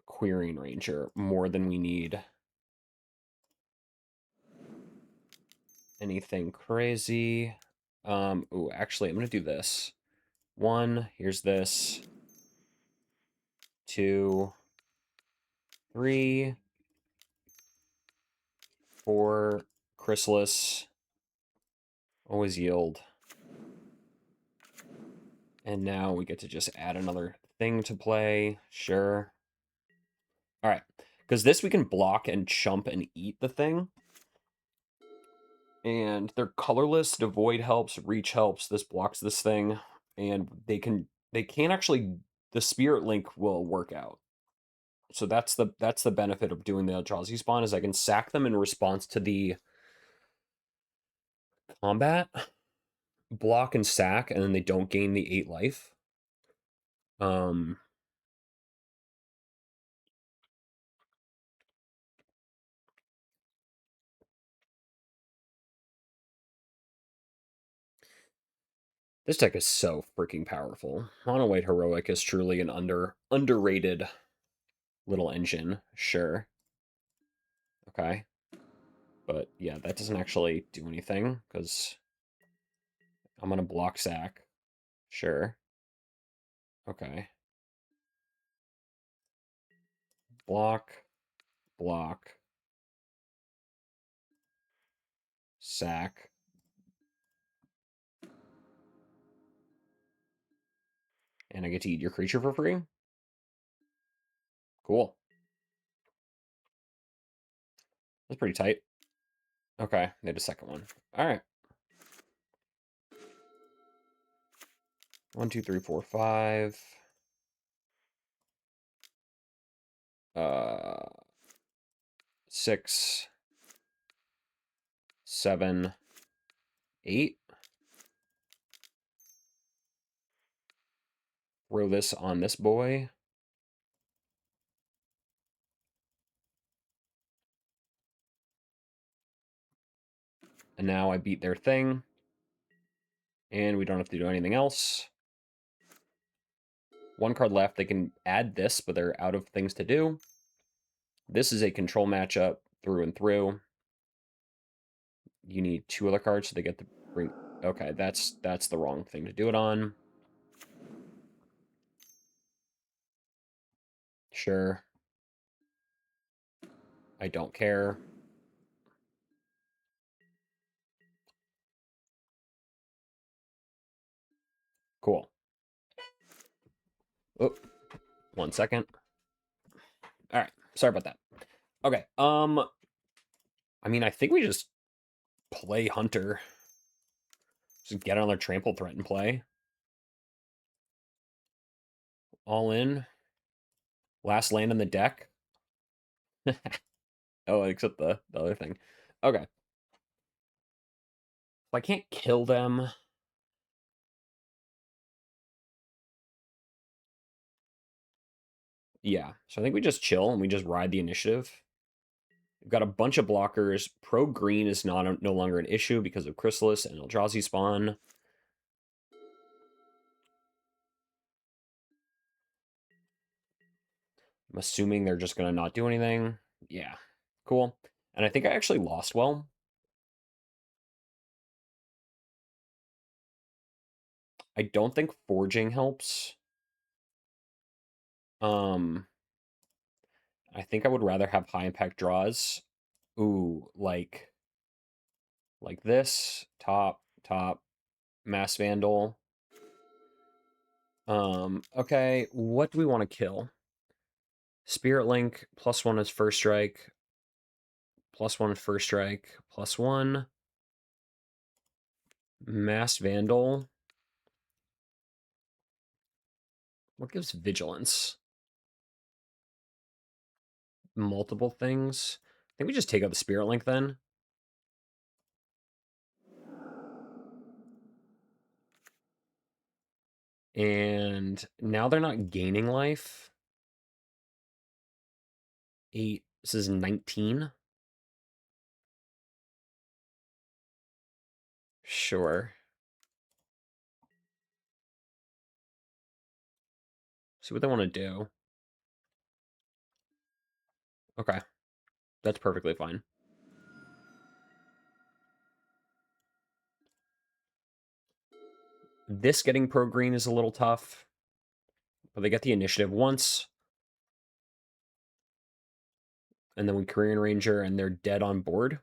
Quirion Ranger more than we need anything crazy. Ooh, actually, I'm gonna do this. 1, here's this. 2, 3, 4, Chrysalis. Always yield. And now we get to just add another thing to play. Sure. All right. Because this we can block and chump and eat the thing. And they're colorless. Devoid helps. Reach helps. This blocks this thing. And they can't actually... The Spirit Link will work out. So that's the benefit of doing the Eldrazi spawn, is I can sack them in response to the combat. Block and sack, and then they don't gain the 8 life. This deck is so freaking powerful. Mono White Heroic is truly an underrated little engine. Sure. Okay. But yeah, that doesn't actually do anything, because I'm going to block sack. Sure. Okay. Block. Block. Sack. And I get to eat your creature for free? Cool. That's pretty tight. Okay, need a second one. All right. 1, 2, 3, 4, 5. 6, 7, 8. Throw this on this boy. And now I beat their thing. And we don't have to do anything else. One card left. They can add this, but they're out of things to do. This is a control matchup through and through. You need 2 other cards, so they get to bring... Okay, that's the wrong thing to do it on. Sure. I don't care. Cool. Oh, 1 second. All right, sorry about that. Okay, I mean, I think we just play Hunter. Just get on their trample threat and play. All in. Last land in the deck. Oh, except the other thing. Okay. If I can't kill them... Yeah, so I think we just chill and we just ride the initiative. We've got a bunch of blockers. Pro green is no longer an issue because of Chrysalis and Eldrazi spawn. I'm assuming they're just going to not do anything. Yeah, cool. And I think I actually lost well. I don't think forging helps. I think I would rather have high impact draws. Ooh, like this. Top, Mass Vandal. Okay, what do we want to kill? Spirit Link, +1 is first strike. +1 first strike. +1. Mass Vandal. What gives vigilance? Multiple things. I think we just take out the Spirit Link then. And now they're not gaining life. 8. This is 19. Sure. See what they want to do. Okay. That's perfectly fine. This getting pro green is a little tough. But they get the initiative once. And then we Korean Ranger and they're dead on board.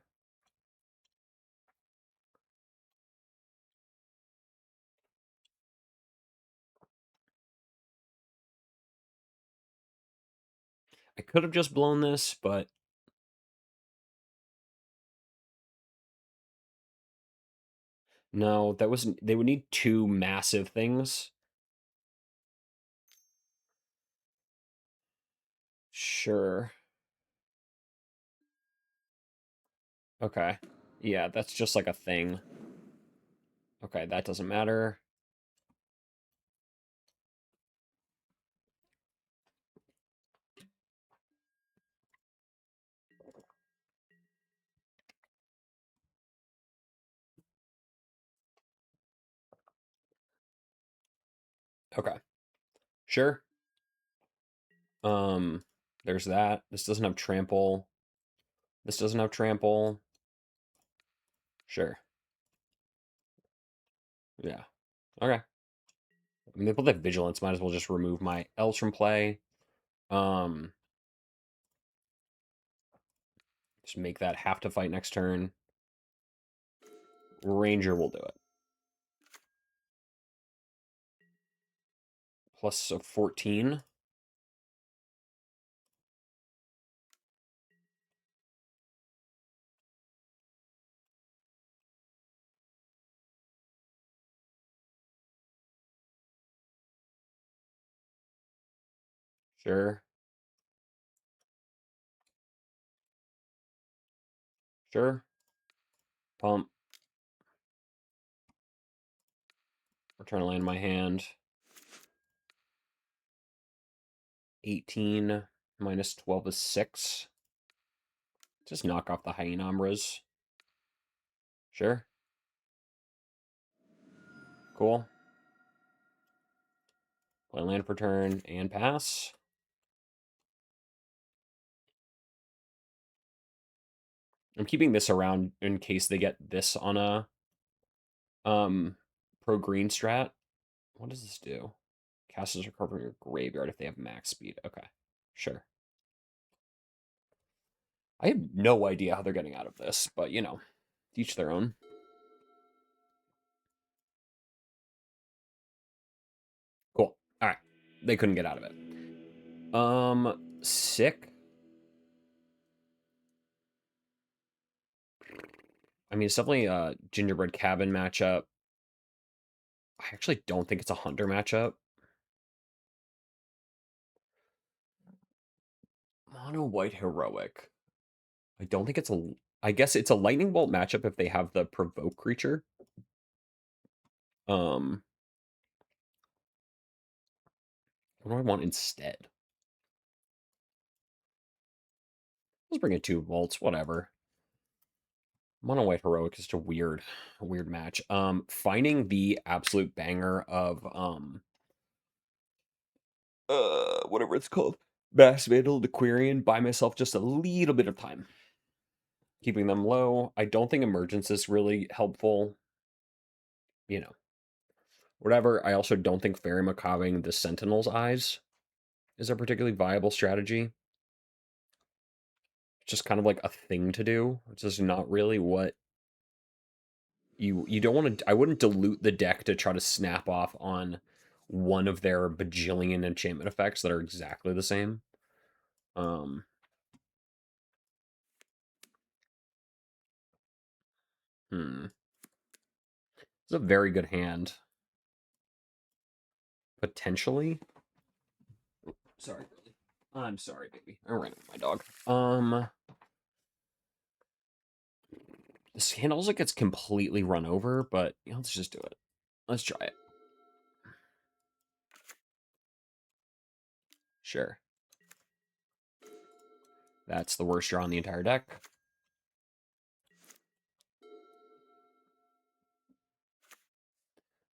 I could have just blown this, but... No, that wasn't... They would need 2 massive things. Sure. Okay. Yeah, that's just like a thing. Okay, that doesn't matter. Okay. Sure. There's that. This doesn't have trample. This doesn't have trample. Sure. Yeah. Okay. I mean, they both have vigilance. Might as well just remove my elves from play. Just make that have to fight next turn. Ranger will do it. Plus a 14. Sure. Sure. Pump. Return a land in my hand. 18 minus 12 is 6. Just knock off the Hyena Umbras. Sure. Cool. Play land for turn and pass. I'm keeping this around in case they get this on a pro green strat. What does this do? Castles are covering your graveyard if they have max speed. Okay, sure. I have no idea how they're getting out of this, but you know, each their own. Cool. All right. They couldn't get out of it. Sick. I mean, it's definitely a gingerbread cabin matchup. I actually don't think it's a hunter matchup. Mono white heroic. I don't think it's a. I guess it's a lightning bolt matchup if they have the provoke creature. What do I want instead? Let's bring it 2 volts. Whatever. Mono white heroic is just a weird match. Finding the absolute banger of whatever it's called, Bass Vandal, Aquarian, buy myself just a little bit of time. Keeping them low. I don't think Emergence is really helpful. You know, whatever. I also don't think Fairy Macabre the Sentinel's Eyes is a particularly viable strategy. It's just kind of like a thing to do. It's just not really what you don't want to. I wouldn't dilute the deck to try to snap off on one of their bajillion enchantment effects that are exactly the same. It's a very good hand. Potentially. Sorry, Billy. I'm sorry, baby. I ran with my dog. This hand also gets completely run over, but you know, let's just do it. Let's try it. Sure. That's the worst draw on the entire deck.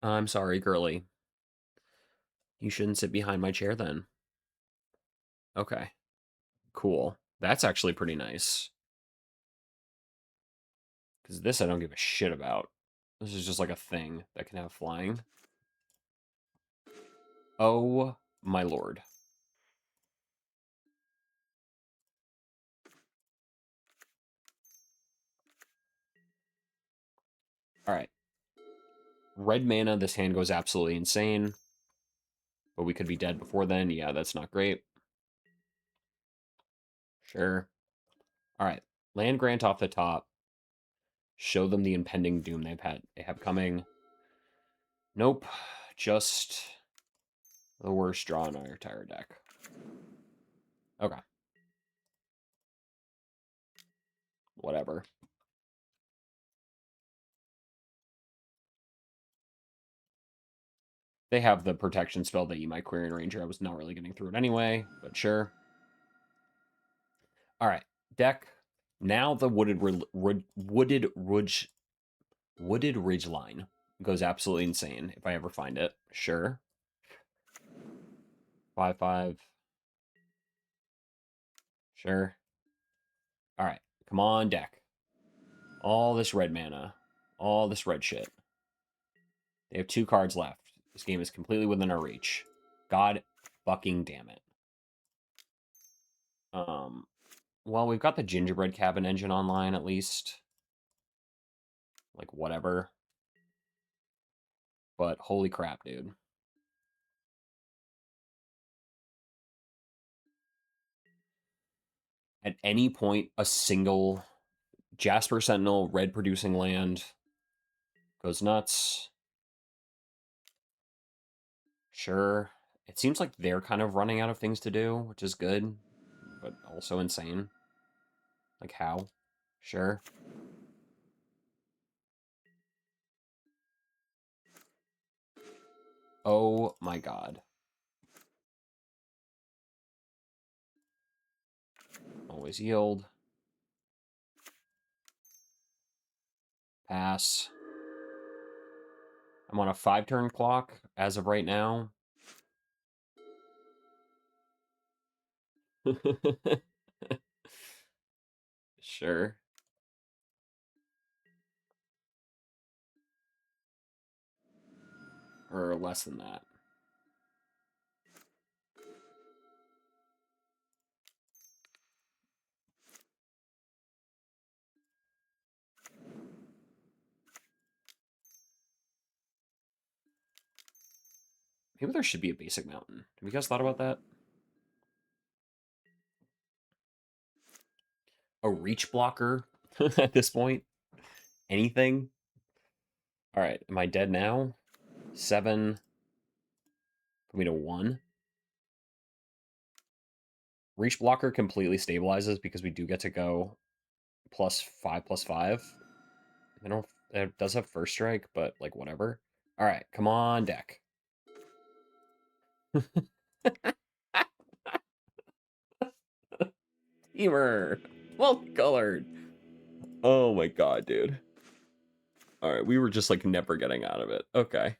I'm sorry, girly. You shouldn't sit behind my chair then. Okay. Cool. That's actually pretty nice. Because this I don't give a shit about. This is just like a thing that can have flying. Oh my lord. Alright. Red mana, this hand goes absolutely insane. But we could be dead before then. Yeah, that's not great. Sure. Alright. Land grant off the top. Show them the impending doom they have coming. Nope. Just the worst draw in our entire deck. Okay. Whatever. They have the protection spell that Eat My Quarian Ranger. I was not really getting through it anyway, but sure. All right, deck. Now the wooded ridge line goes absolutely insane if I ever find it. Sure. 5/5. Sure. All right, come on, deck. All this red mana, all this red shit. They have 2 cards left. This game is completely within our reach. God fucking damn it. Well, we've got the gingerbread cabin engine online at least. Like, whatever. But holy crap, dude. At any point, a single Jasper Sentinel red producing land goes nuts. Sure. It seems like they're kind of running out of things to do, which is good, but also insane. Like, how? Sure. Oh my god. Always yield. Pass. I'm on a 5-turn clock as of right now. Sure. Or less than that. Maybe there should be a basic mountain. Have you guys thought about that? A reach blocker at this point? Anything? All right, am I dead now? 7. Put me to 1. Reach blocker completely stabilizes because we do get to go +5/+5. I don't. It does have first strike, but like whatever. All right, come on, deck. Temur, multicolored. Oh my god, dude. All right, we were just like never getting out of it. Okay.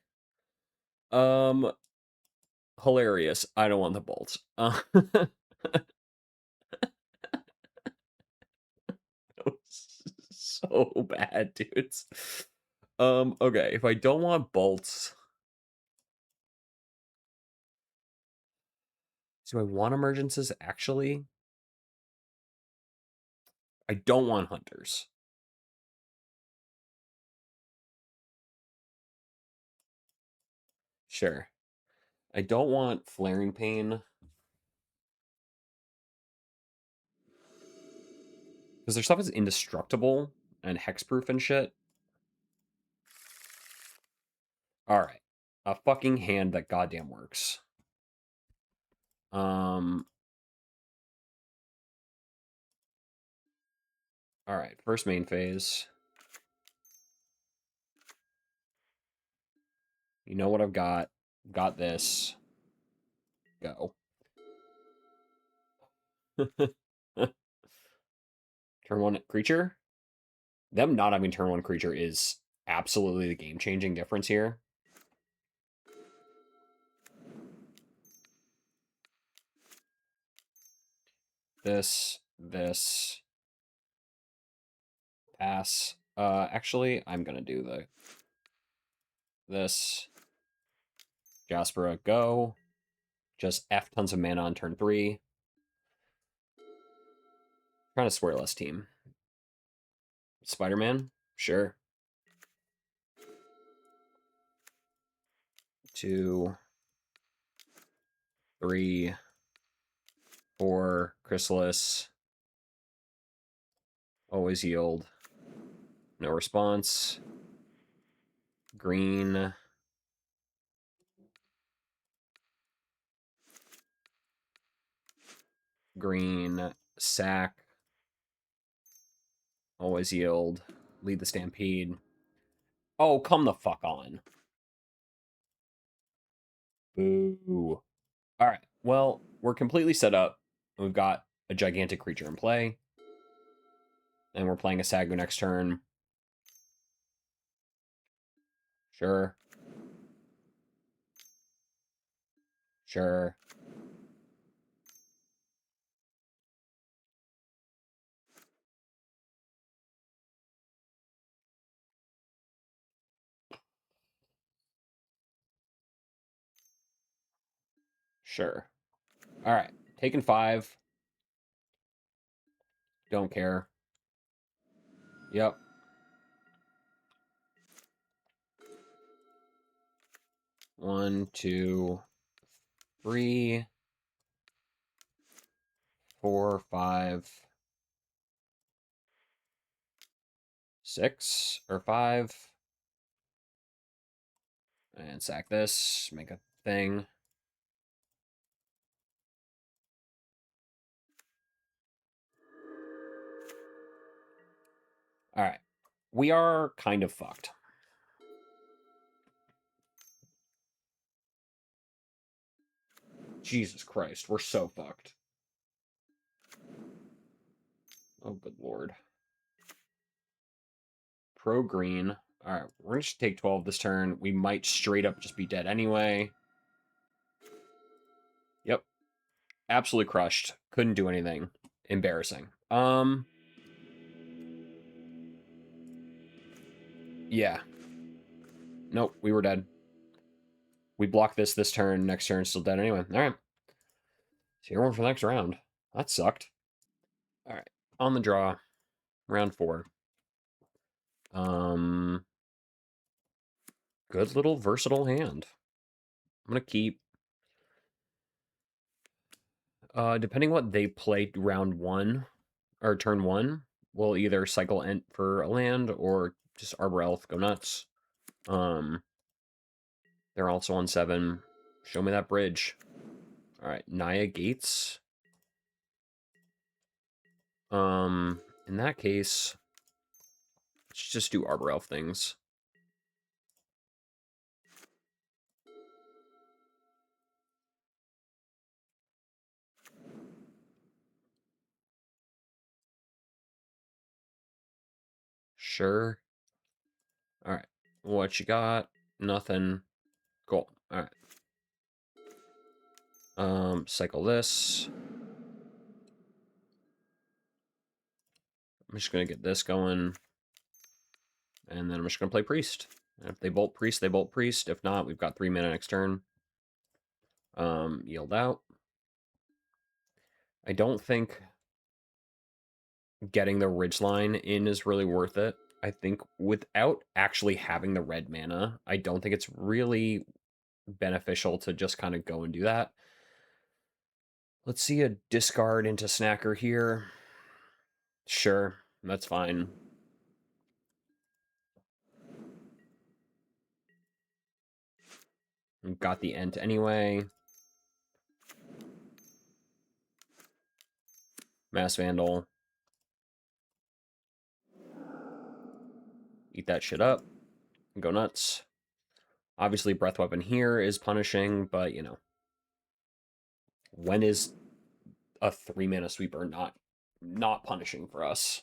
Hilarious. I don't want the bolts. So bad, dudes. Okay, if I don't want bolts, do I want emergences actually? I don't want hunters. Sure. I don't want flaring pain. Because their stuff is indestructible and hexproof and shit. Alright. A fucking hand that goddamn works. Alright, first main phase. You know what I've got. Got this. Go. Turn 1 creature? Them not having turn 1 creature is absolutely the game-changing difference here. This. Pass. Actually, I'm gonna do this. Jaspera, go. Just F tons of mana on turn 3. Trying to swear less team. Spider-Man? Sure. 2, 3, 4, Chrysalis. Always yield. No response. Green. Green. Sack. Always yield. Lead the Stampede. Oh, come the fuck on. Boo. Alright, well, we're completely set up. We've got a gigantic creature in play. And we're playing a Sagu next turn. Sure. Sure. Sure. Alright, taking 5. Don't care. Yep. 1, 2, 3, 4, 5, 6 or 5. And sack this. Make a thing. Alright. We are kind of fucked. Jesus Christ, we're so fucked. Oh, good lord. Pro green. Alright, we're gonna just take 12 this turn. We might straight up just be dead anyway. Yep. Absolutely crushed. Couldn't do anything. Embarrassing. Yeah. Nope, we were dead. We blocked this turn. Next turn, still dead anyway. All right. So you're on for the next round. That sucked. All right. On the draw. Round 4. Good little versatile hand. I'm going to keep... depending what they play round 1, or turn 1, we'll either cycle Ent for a land, or just Arbor Elf, go nuts. They're also on 7. Show me that bridge. All right, Naya Gates. In that case, let's just do Arbor Elf things. Sure. All right. What you got? Nothing. Cool. All right. Cycle this. I'm just gonna get this going, and then I'm just gonna play Priest. And if they bolt Priest, they bolt Priest. If not, we've got 3 mana next turn. Yield out. I don't think getting the Ridgeline in is really worth it. I think without actually having the red mana, I don't think it's really beneficial to just kind of go and do that. Let's see a discard into Snacker here. Sure, that's fine. Got the Ent anyway. Mass Vandal. Eat that shit up. Go nuts. Obviously, Breath Weapon here is punishing, but, you know. When is a 3-mana sweeper not punishing for us?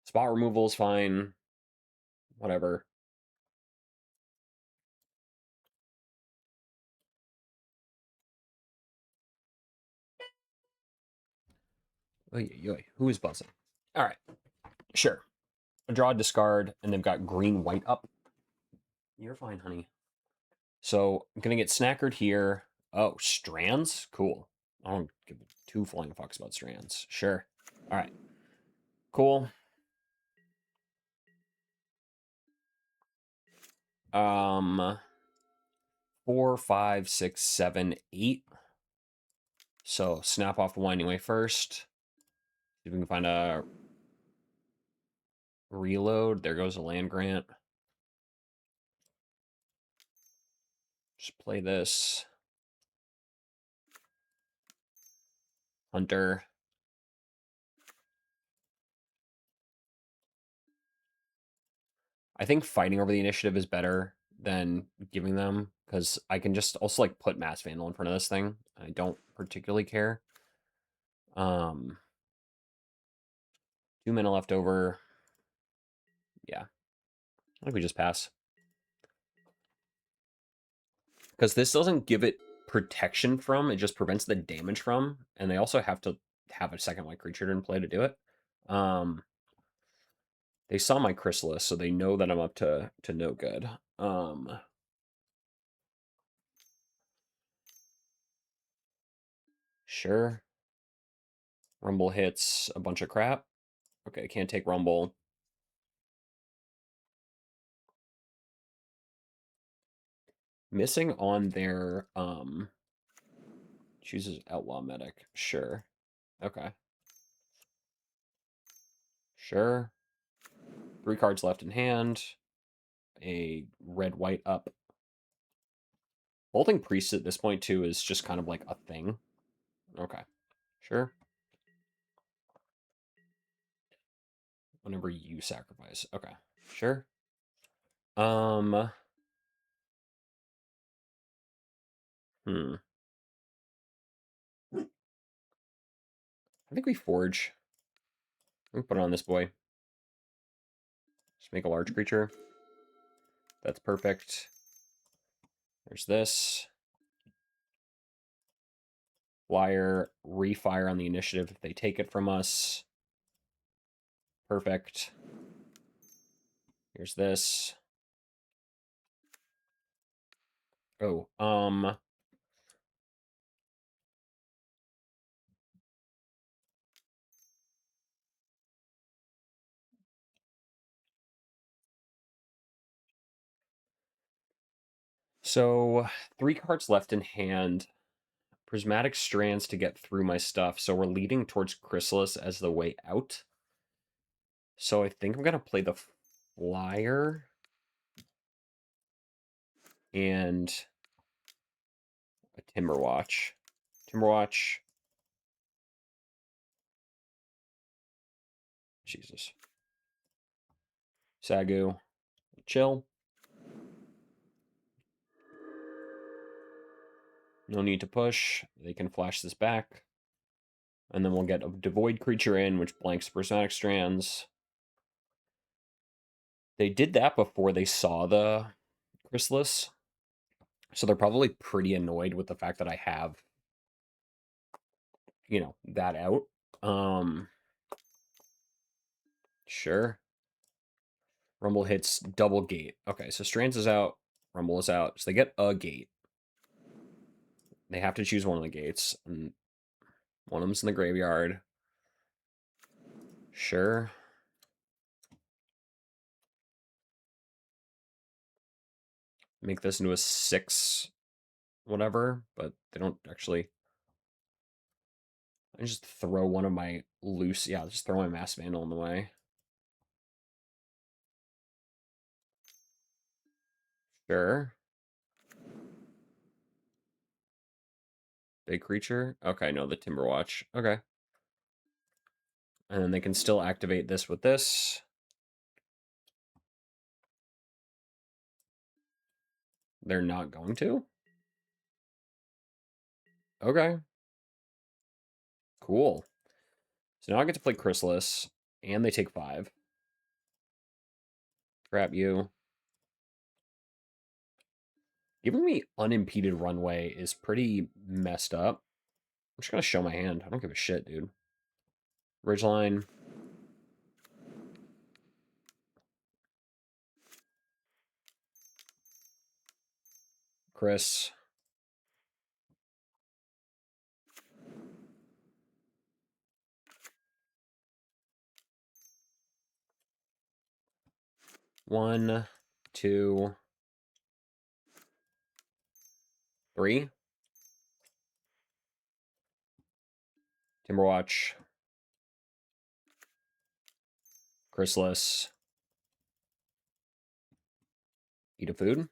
Spot removal is fine. Whatever. Who is buzzing? All right. Sure. A draw, discard, and they've got green, white up. You're fine, honey. So I'm going to get snackered here. Oh, strands? Cool. I don't give 2 flying fucks about strands. Sure. All right. Cool. 4, 5, 6, 7, 8. So snap off the Winding Way first. See if we can find a reload. There goes a land grant. Just play this. Hunter. I think fighting over the initiative is better than giving them, because I can just also like put Mass Vandal in front of this thing. I don't particularly care. 2 mana left over. Yeah. I think we just pass. Because this doesn't give it protection from, it just prevents the damage from, and they also have to have a second white creature in play to do it. They saw my Chrysalis, so they know that I'm up to no good. Sure. Rumble hits a bunch of crap. Okay, can't take Rumble. Missing on their chooses Outlaw Medic. Sure. Okay. Sure. 3 cards left in hand. A red-white up. Bolting Priest at this point, too, is just kind of like a thing. Okay. Sure. Whenever you sacrifice. Okay. Sure. I think we forge. We put it on this boy. Just make a large creature. That's perfect. There's this. Flyer, refire on the initiative if they take it from us. Perfect. Here's this. Oh, so 3 cards left in hand. Prismatic Strands to get through my stuff. So we're leading towards Chrysalis as the way out. So I think I'm going to play the Flyer and a Timberwatch. Timberwatch. Jesus. Sagu. Chill. No need to push. They can flash this back. And then we'll get a Devoid creature in, which blanks Prismatic Strands. They did that before they saw the Chrysalis. So they're probably pretty annoyed with the fact that I have, you know, that out. Sure. Rumble hits double gate. Okay, so Strands is out. Rumble is out. So they get a gate. They have to choose one of the gates. And one of them's in the graveyard. Sure. Make this into a 6 whatever, but they don't actually. I just throw one of my loose. Yeah, just throw my Mass Vandal in the way. Sure. Big creature? Okay, no, the Timberwatch. Okay. And then they can still activate this with this. They're not going to? Okay. Cool. So now I get to play Chrysalis, and they take 5. Trap you. Giving me unimpeded runway is pretty messed up. I'm just gonna show my hand. I don't give a shit, dude. Ridgeline. Chris. One, 2, 3. Timberwatch. Chrysalis. Eat a food.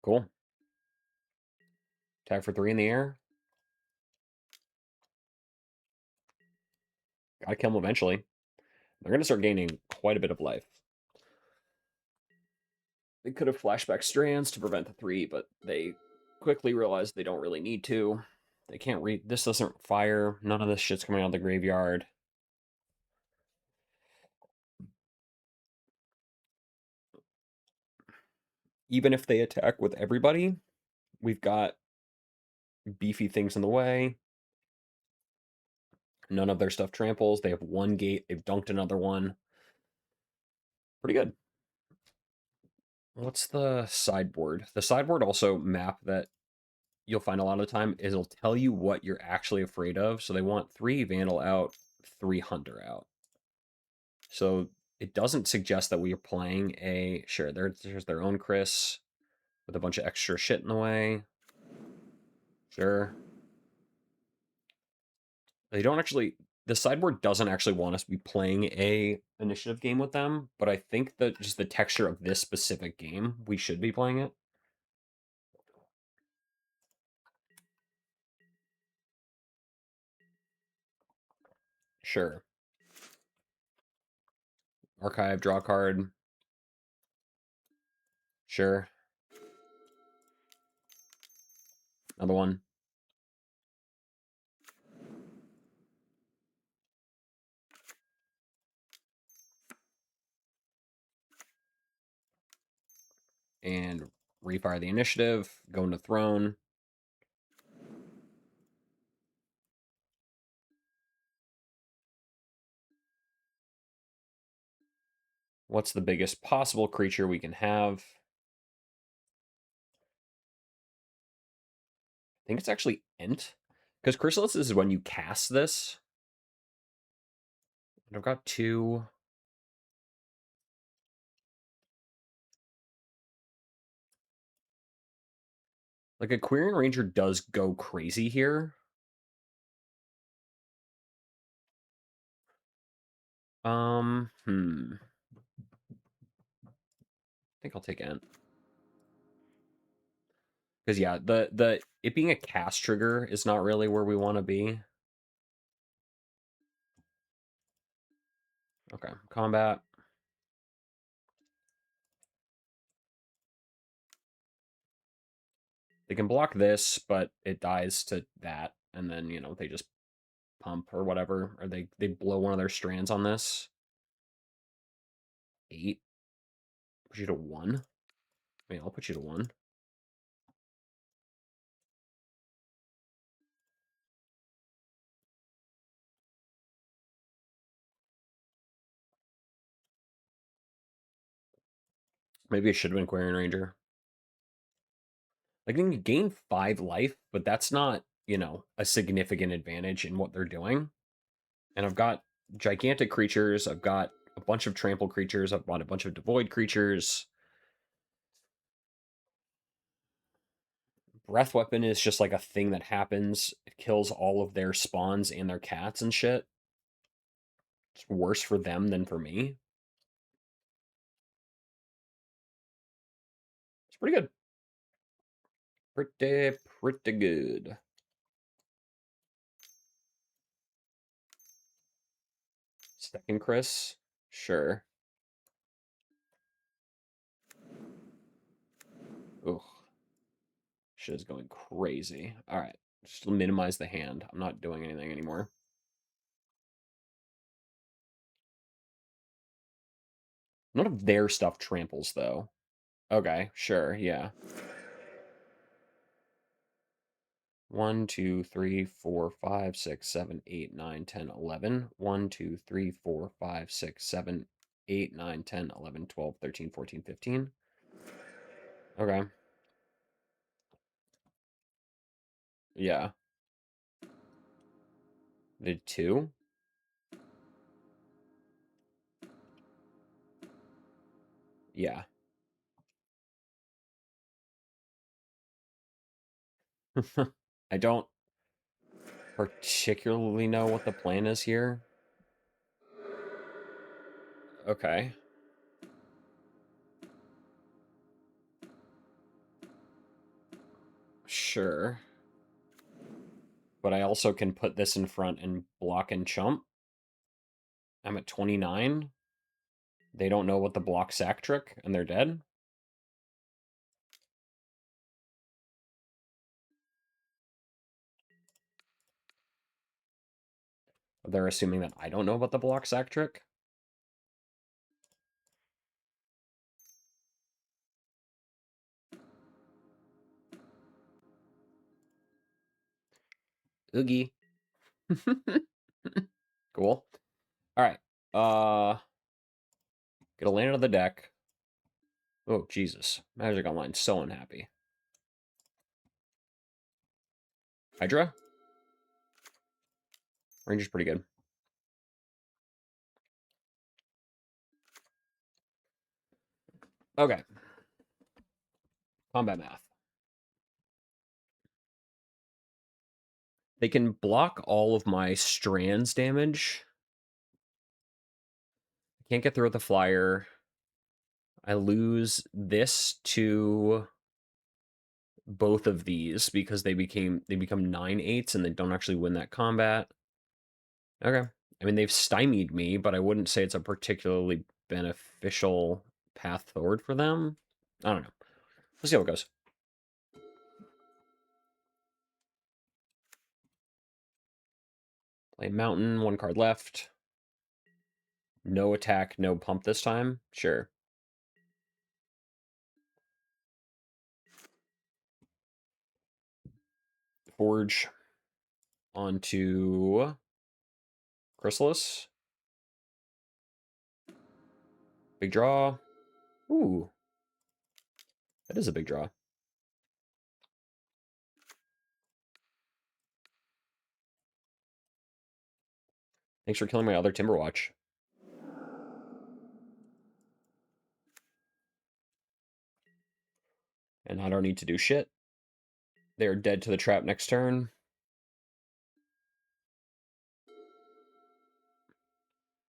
Cool. Tag for 3 in the air. Gotta kill them eventually. They're gonna start gaining quite a bit of life. They could have flashback Strands to prevent the 3, but they quickly realized they don't really need to. They can't read. This doesn't fire. None of this shit's coming out of the graveyard. Even if they attack with everybody, we've got beefy things in the way. None of their stuff tramples. They have 1 gate. They've dunked another one. Pretty good. What's the sideboard? The sideboard also map that you'll find a lot of the time is it'll tell you what you're actually afraid of. So they want 3 Vandal out, 3 Hunter out. So it doesn't suggest that we are playing a... Sure, there's their own Chris with a bunch of extra shit in the way. Sure. They don't actually... The sideboard doesn't actually want us to be playing a initiative game with them, but I think that just the texture of this specific game, we should be playing it. Sure. Archive, draw card. Sure. Another one. and refire the initiative. Go into throne. What's the biggest possible creature we can have? I think it's actually Ent. Because Chrysalis is when you cast this. And I've got 2. Like, a Quirion Ranger does go crazy here. I think I'll take Ent. Because yeah, the it being a cast trigger is not really where we want to be. Okay, combat. They can block this, but it dies to that, and then, you know, they just pump or whatever, or they blow one of their strands on this. 8. Put you to 1. I mean, I'll put you to 1. Maybe it should have been Quarian Ranger. Like, they can gain 5 life, but that's not, you know, a significant advantage in what they're doing. And I've got gigantic creatures. I've got a bunch of trample creatures. I've got a bunch of devoid creatures. Breath Weapon is just like a thing that happens. It kills all of their spawns and their cats and shit. It's worse for them than for me. It's pretty good. Pretty good. Second Chris? Sure. Ugh. Shit is going crazy. Alright. Just minimize the hand. I'm not doing anything anymore. None of their stuff tramples, though. Okay, sure, yeah. 1, 2, 3, 4, 5, 6, 7, 8, 9, 10, 11. 1, 2, 3, 4, 5, 6, 7, 8, 9, 10, 11, 12, 13, 14, 15. Okay. Yeah. The 2? Yeah. I don't particularly know what the plan is here. Okay. Sure. But I also can put this in front and block and chump. I'm at 29. They don't know what the block sack trick, and they're dead. They're assuming that I don't know about the block sack trick. Oogie. Cool. All right. Get a land out of the deck. Oh, Jesus. Magic Online, so unhappy. Hydra? Ranger's pretty good. Okay. Combat math. They can block all of my strands damage. I can't get through with the flyer. I lose this to both of these because they become 9/8s and they don't actually win that combat. Okay. I mean, they've stymied me, but I wouldn't say it's a particularly beneficial path forward for them. I don't know. Let's see how it goes. Play Mountain, 1 card left. No attack, no pump this time. Sure. Forge onto Chrysalis. Big draw. Ooh. That is a big draw. Thanks for killing my other Timberwatch. And I don't need to do shit. They're dead to the trap next turn.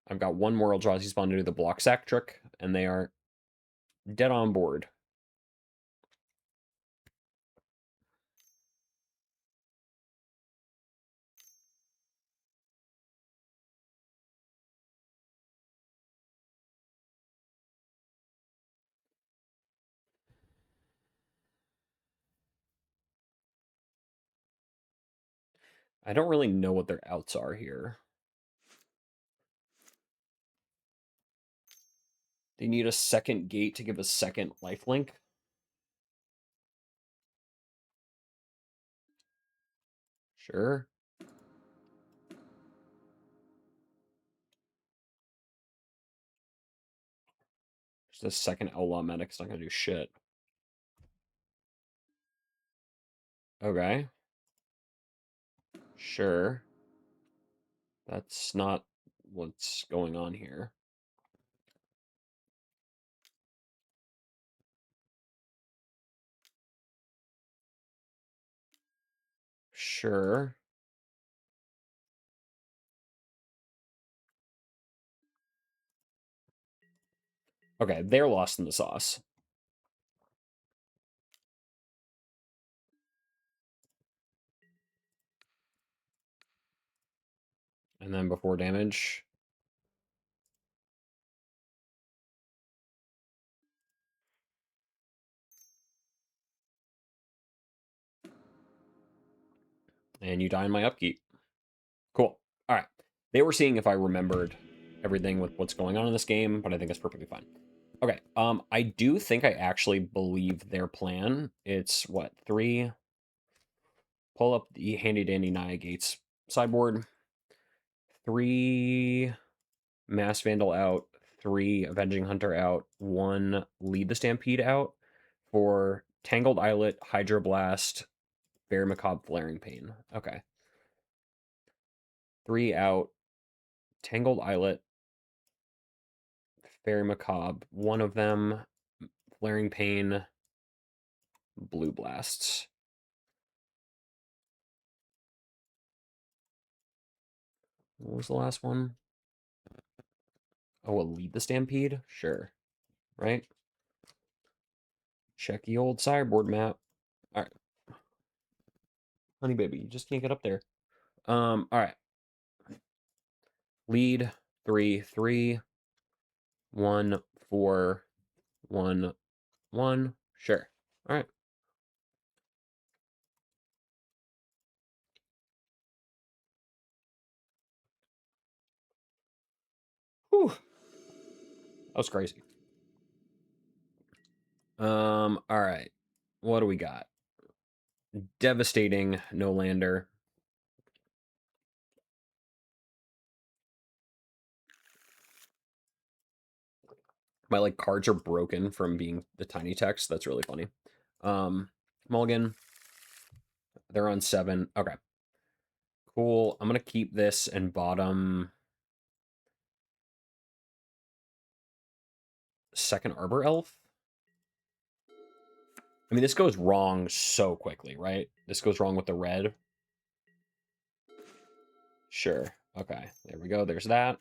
I've got one more Eldrazi spawn to do the block sack trick, and they are dead on board. I don't really know what their outs are here. They need a second gate to give a second lifelink. Sure. Just a second outlaw medic's not gonna do shit. Okay. Sure. That's not what's going on here. Sure. Okay, they're lost in the sauce. And then before damage. And you die in my upkeep. Cool. All right. They were seeing if I remembered everything with what's going on in this game, but I think it's perfectly fine. Okay. I do think I actually believe their plan. It's what, 3? Pull up the handy dandy Naya Gates sideboard. 3 Mass Vandal out. 3 Avenging Hunter out. 1 Lead the Stampede out for Tangled Islet, Hydroblast, Bear Macabre, Flaring Pain. Okay. 3 out. Tangled Islet, Fairy Macabre, one of them, Flaring Pain, Blue Blasts. What was the last one? Oh, a Lead the Stampede? Sure. Right? Check the old sideboard map. Alright. Honey baby, you just can't get up there. Alright. Lead 3, 3, 1, 4, 1, 1. Sure. Alright. Whew. That was crazy. Alright. What do we got? Devastating no lander. My like cards are broken from being the tiny text. That's really funny. Mulligan. They're on 7. Okay. Cool. I'm gonna keep this and bottom second Arbor Elf. I mean, this goes wrong so quickly, right? This goes wrong with the red. Sure. Okay. There we go. There's that.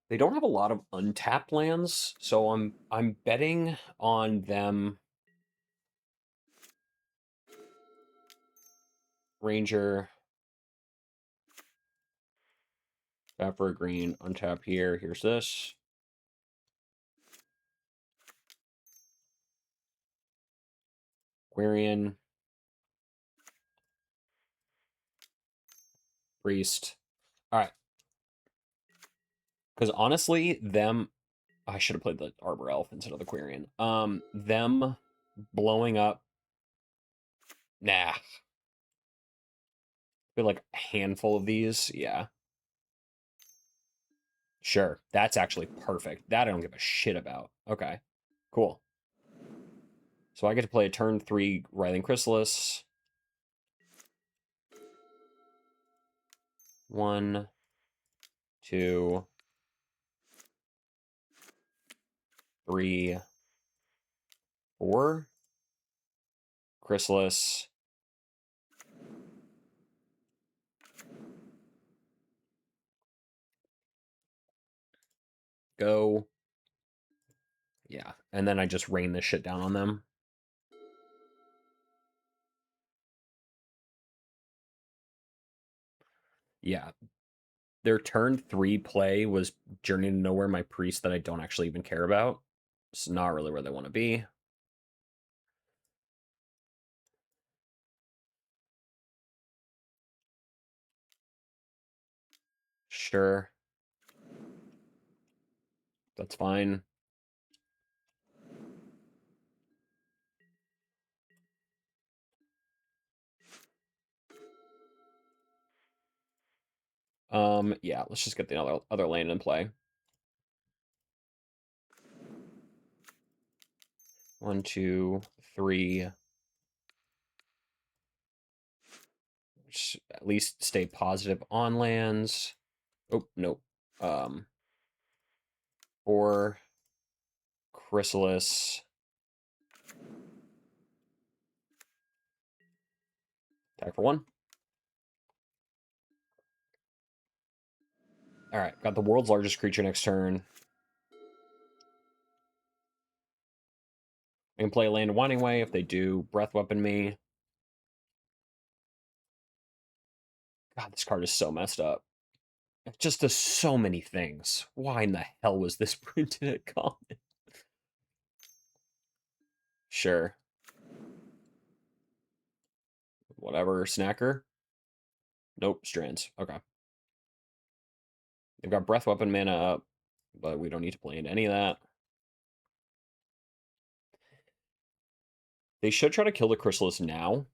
They don't have a lot of untapped lands, so I'm betting on them. Ranger. Tap for a green. Untap here. Here's this. Quarian. Priest. All right. Because honestly, them... I should have played the Arbor Elf instead of the Quarian. Them blowing up. Nah. I feel like a handful of these. Yeah. Sure. That's actually perfect. That I don't give a shit about. Okay. Cool. So I get to play a turn 3 Writhing Chrysalis. 1, 2, 3, 4. Chrysalis. Go. Yeah. And then I just rain this shit down on them. Yeah. Their turn 3 play was Journey to Nowhere, my priest that I don't actually even care about. It's not really where they want to be. Sure. That's fine. Yeah, let's just get the other land in play. 1, 2, 3. Just at least stay positive on lands. Oh, nope. 4. Chrysalis. Attack for 1. Alright, got the world's largest creature next turn. I can play Land Winding Way if they do Breath Weapon me. God, this card is so messed up. It just does so many things. Why in the hell was this printed at common? Sure. Whatever. Snacker? Nope. Strands. Okay. They've got Breath Weapon mana up, but we don't need to play into any of that. They should try to kill the Chrysalis now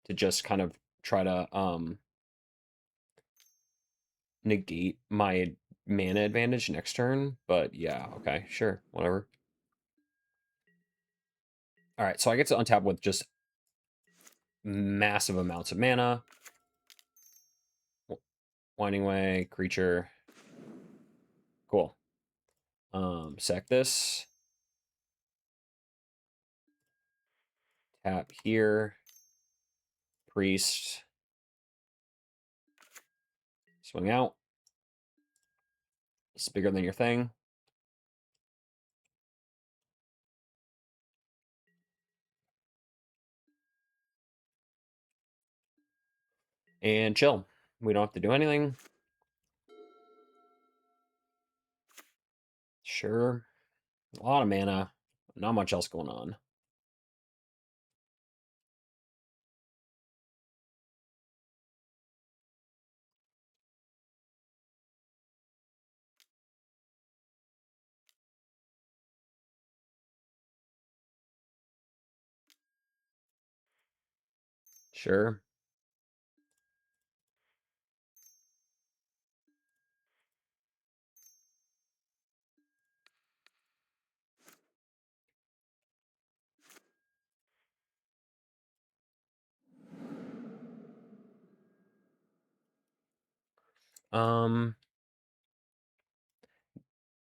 to just kind of try to negate my mana advantage next turn. But yeah, okay, sure, whatever. All right, so I get to untap with just massive amounts of mana. Winding Way, creature. Cool. Sack this. Tap here. Priest. Swing out. It's bigger than your thing. And chill. We don't have to do anything. Sure. A lot of mana. Not much else going on. Sure.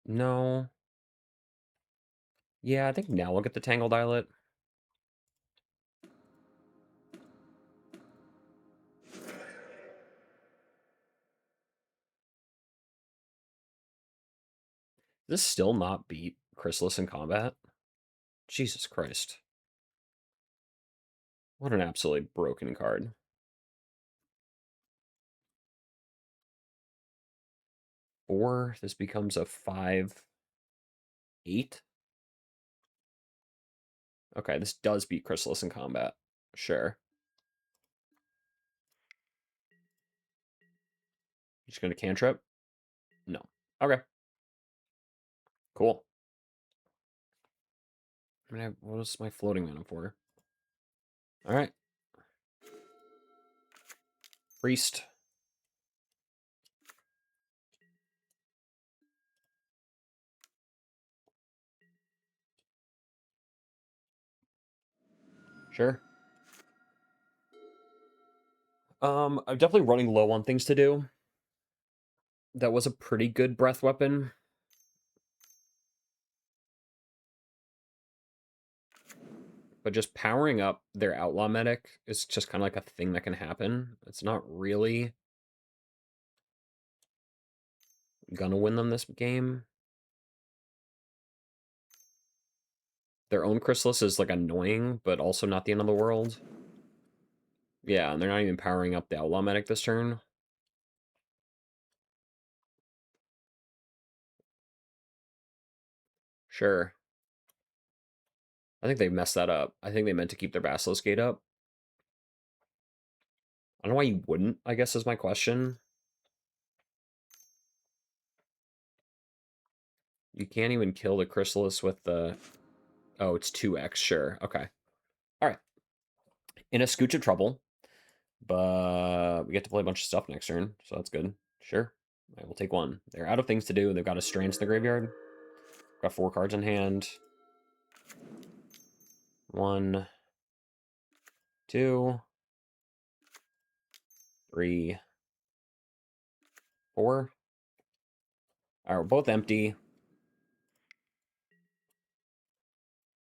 No. Yeah, I think now we'll get the Tangled Islet. Does this still not beat Chrysalis in combat? Jesus Christ. What an absolutely broken card. 4. This becomes a 5, 8. Okay, this does beat Chrysalis in combat. Sure. Just gonna cantrip? No. Okay. Cool. I mean, what was my floating mana for? All right. Priest. Sure. I'm definitely running low on things to do. That was a pretty good breath weapon. But just powering up their outlaw medic is just kind of like a thing that can happen. It's not really gonna win them this game. Their own Chrysalis is like annoying, but also not the end of the world. Yeah, and they're not even powering up the outlaw medic this turn. Sure. I think they messed that up. I think they meant to keep their Basilisk Gate up. I don't know why you wouldn't, I guess is my question. You can't even kill the Chrysalis with the... Oh, it's 2x, sure. Okay. All right. In a scooch of trouble, but we get to play a bunch of stuff next turn, so that's good. Sure. I will take one. They're out of things to do. They've got a Strands in the graveyard. Got 4 cards in hand. 1, 2, 3, 4. All right, we're both empty.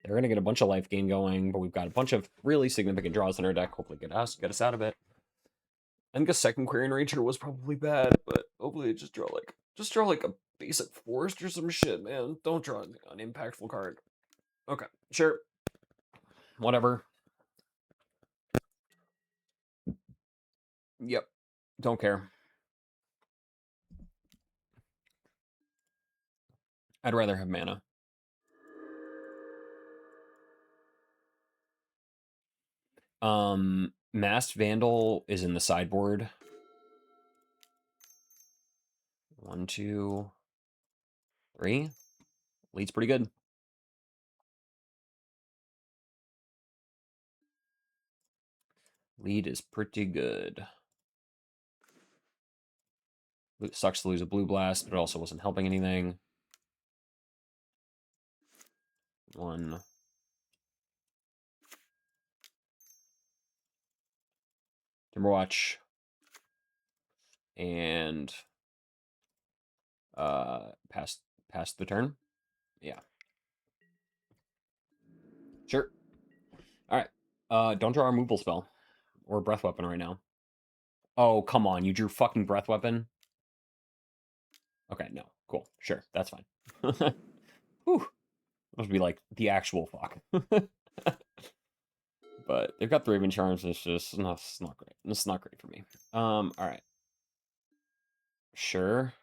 They're going to get a bunch of life gain going, but we've got a bunch of really significant draws in our deck. Hopefully get us out of it. I think a second Quarian Ranger was probably bad, but hopefully just draw like a basic forest or some shit, man. Don't draw an impactful card. Okay, sure. Whatever. Yep. Don't care. I'd rather have mana. Masked Vandal is in the sideboard. 1, 2, 3. Lead's pretty good. Lead is pretty good. It sucks to lose a blue blast, but it also wasn't helping anything. 1. Timberwatch. And past the turn. Yeah. Sure. All right. Don't draw a removal spell or a breath weapon right now. Oh, come on. You drew fucking breath weapon? Okay, no. Cool. Sure. That's fine. Whew. Must be like the actual fuck. But they've got 3 Raven Charms. It's just it's not great. It's not great for me. All right. Sure.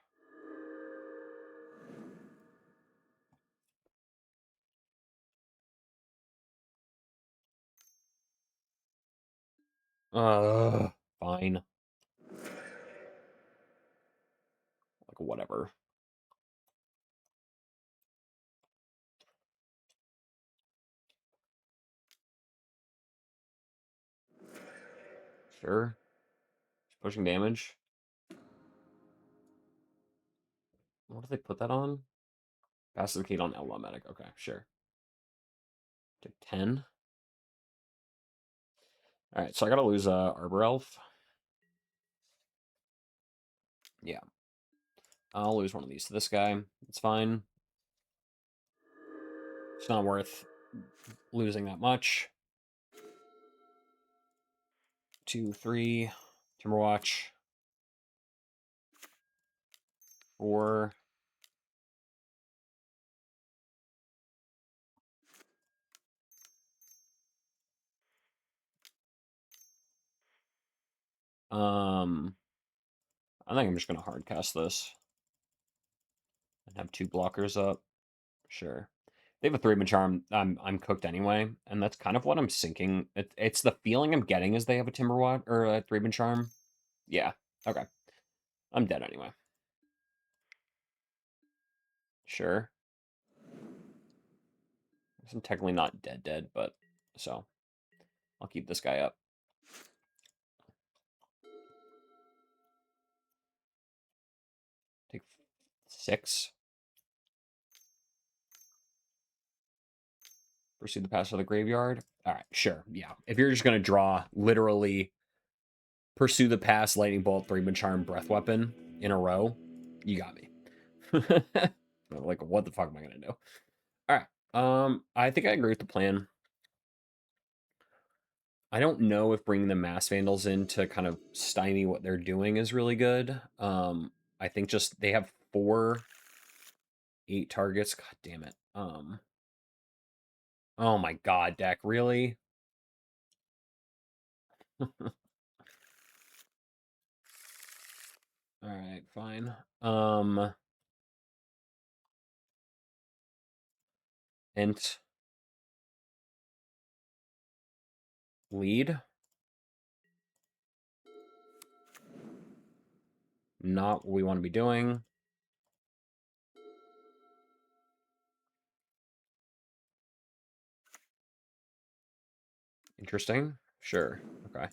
Fine. Like whatever. Sure. Pushing damage. What did they put that on? Passive key on Elmatic. Okay, sure. Take 10. All right, so I gotta lose Arbor Elf. Yeah. I'll lose one of these to this guy. It's fine. It's not worth losing that much. 2, 3. Timberwatch. 4. I think I'm just gonna hard cast this and have 2 blockers up. Sure. They have a 3-man charm. I'm cooked anyway, and that's kind of what I'm sinking. It's the feeling I'm getting is they have a Timberwatch or a 3-man charm. Yeah. Okay. I'm dead anyway. Sure. I'm technically not dead, but so I'll keep this guy up. Take 6. Pursue the pass to the graveyard. All right, sure. Yeah. If you're just going to draw literally pursue the pass, lightning bolt, 3-man charm, breath weapon in a row, you got me. Like, what the fuck am I going to do? All right. I think I agree with the plan. I don't know if bringing the Mass Vandals in to kind of stymie what they're doing is really good. I think just they have 8 targets. God damn it. Oh my god, deck, really? All right, fine. Int lead. Not what we want to be doing. Interesting. Sure. Okay.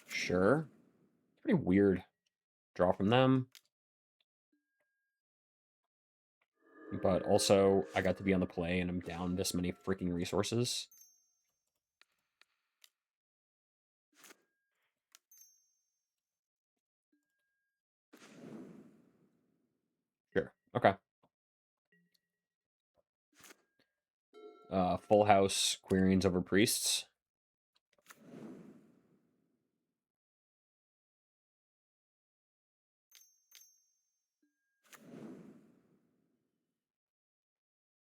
Sure. Pretty weird. Draw from them. But also, I got to be on the play, and I'm down this many freaking resources. Sure. Okay. Full house queries over priests.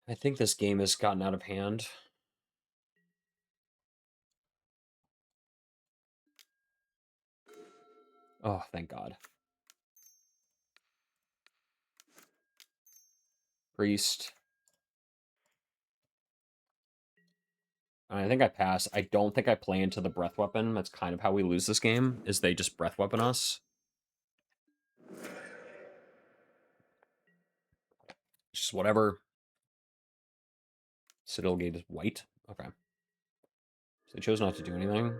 I think this game has gotten out of hand. Oh, thank God. Priest. I think I pass. I don't think I play into the breath weapon. That's kind of how we lose this game, is they just breath weapon us. Just whatever. Citadel Gate is white. Okay. So they chose not to do anything.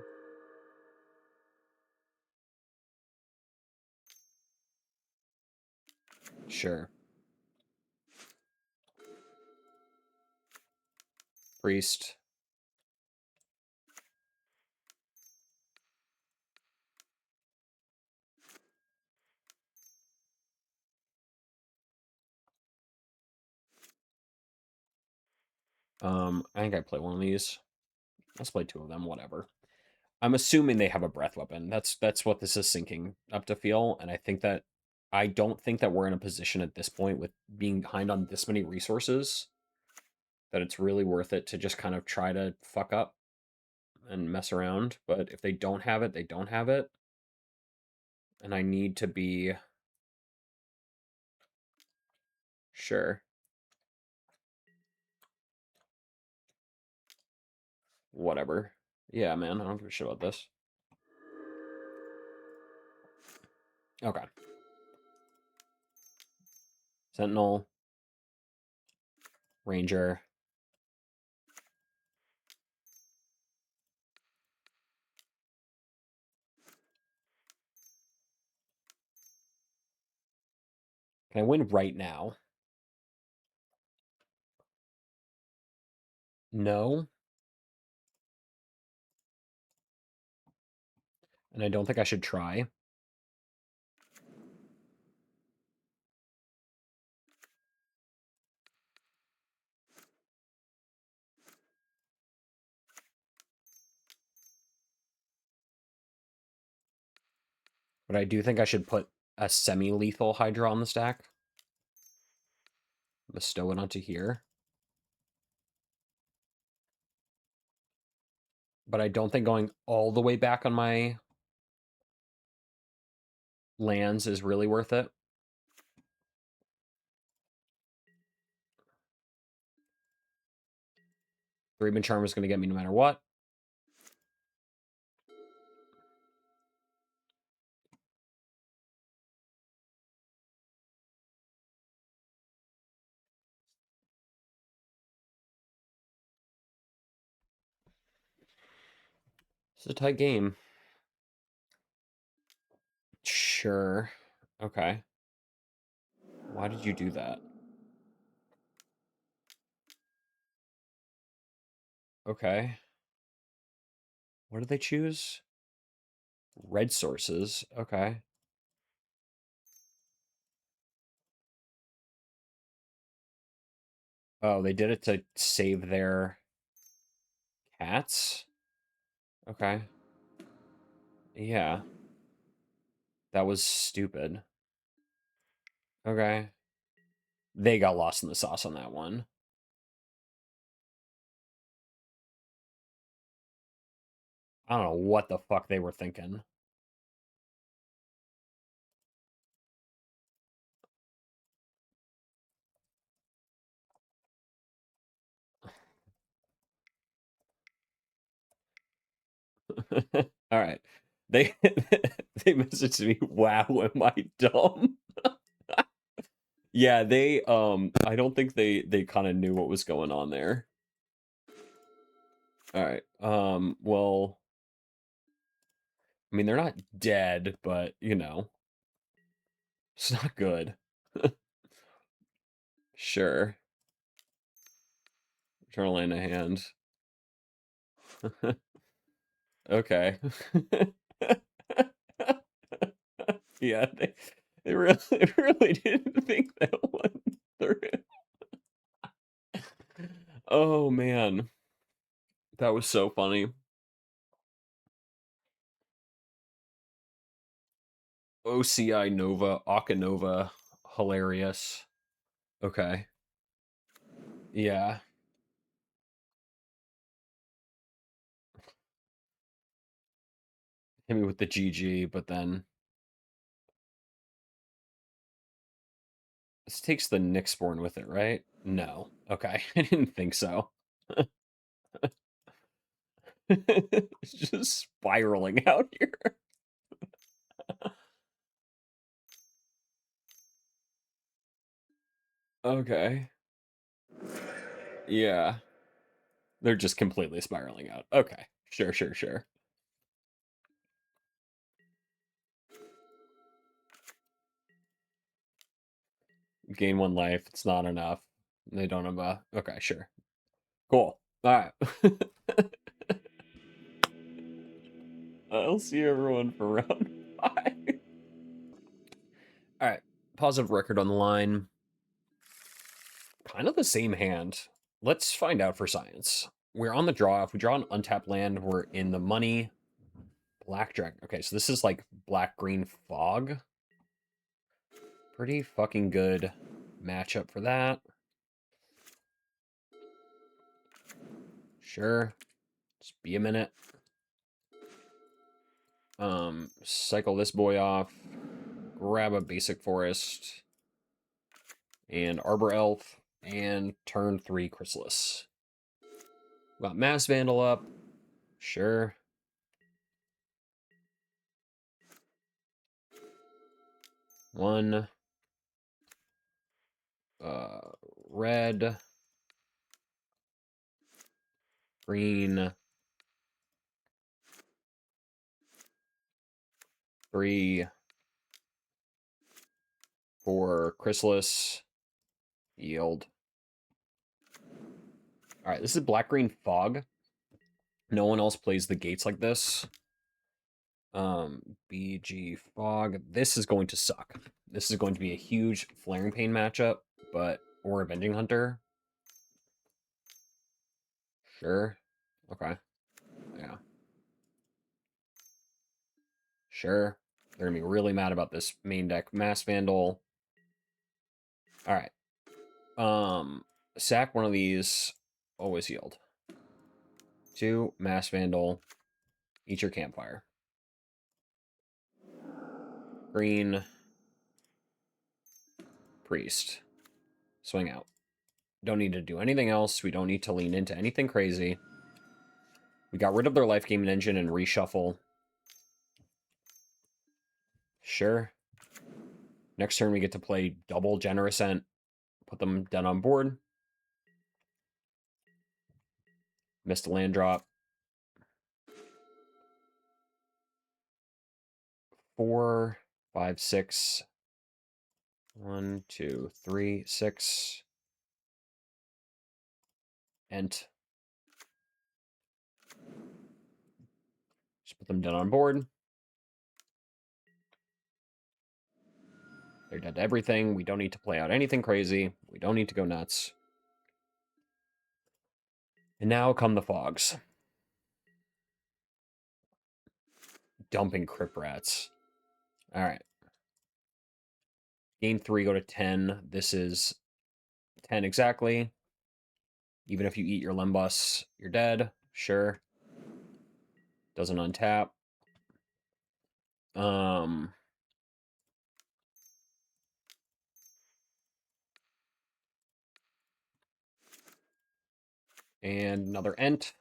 Sure. Priest. I think I play one of these. Let's play 2 of them, whatever. I'm assuming they have a breath weapon. That's what this is syncing up to feel, and I don't think that we're in a position at this point with being behind on this many resources that it's really worth it to just kind of try to fuck up and mess around. But if they don't have it, they don't have it. And I need to be sure. Whatever. Yeah, man, I don't give a shit about this. Okay. Sentinel. Ranger. Can I win right now? No. And I don't think I should try. But I do think I should put a semi-lethal Hydra on the stack. Bestow it onto here. But I don't think going all the way back on my lands is really worth it. Dream and Charm is going to get me no matter what. It's a tight game. Sure. Okay. Why did you do that? Okay. What did they choose? Red sources. Okay. Oh, they did it to save their cats? Okay. Yeah. That was stupid. Okay. They got lost in the sauce on that one. I don't know what the fuck they were thinking. All right. They they messaged me, "Wow, am I dumb?" Yeah, they I don't think they kind of knew what was going on there. All right. Well, I mean, they're not dead, but you know, it's not good. Sure. Eternal Land of Hand. Okay. Yeah, they really didn't think that one through. Oh man, that was so funny. OCI Nova, Akanova, hilarious. Okay. Yeah. Hit me with the GG, but then this takes the Nyxborn with it, right? No. Okay. I didn't think so. It's just spiraling out here. Okay. Yeah. They're just completely spiraling out. Okay. Sure, sure, sure. Gain one life. It's not enough. They don't have a... Okay, sure. Cool. All right. I'll see everyone for round 5. All right. Positive record on the line. Kind of the same hand. Let's find out for science. We're on the draw. If we draw an untapped land, we're in the money. Black Dragon. Okay, so this is like black-green fog. Pretty fucking good matchup for that. Sure. Just be a minute. Cycle this boy off. Grab a basic forest. And Arbor Elf. And turn 3 Chrysalis. Got Mass Vandal up. Sure. One. Red. Green. 3. For Chrysalis. Yield. All right, this is black-green fog. No one else plays the gates like this. BG Fog. This is going to suck. This is going to be a huge Flaring Pain matchup, but or Avenging Hunter. Sure. Okay. Yeah. Sure. They're gonna be really mad about this main deck Mass Vandal. All right. Sack one of these. Always yield. 2 Mass Vandal. Eat your campfire. Green. Priest. Swing out. Don't need to do anything else. We don't need to lean into anything crazy. We got rid of their life gaming engine and reshuffle. Sure. Next turn we get to play double Generous Ent. Put them dead on board. Missed a land drop. 4, 5, 6. 1, 2, 3, 6. Ent. Just put them dead on board. They're dead to everything. We don't need to play out anything crazy. We don't need to go nuts. And now come the fogs. Dumping Crypt Rats. All right. Gain 3, go to 10. This is 10 exactly. Even if you eat your Lembus, you're dead. Sure. Doesn't untap. And another Ent.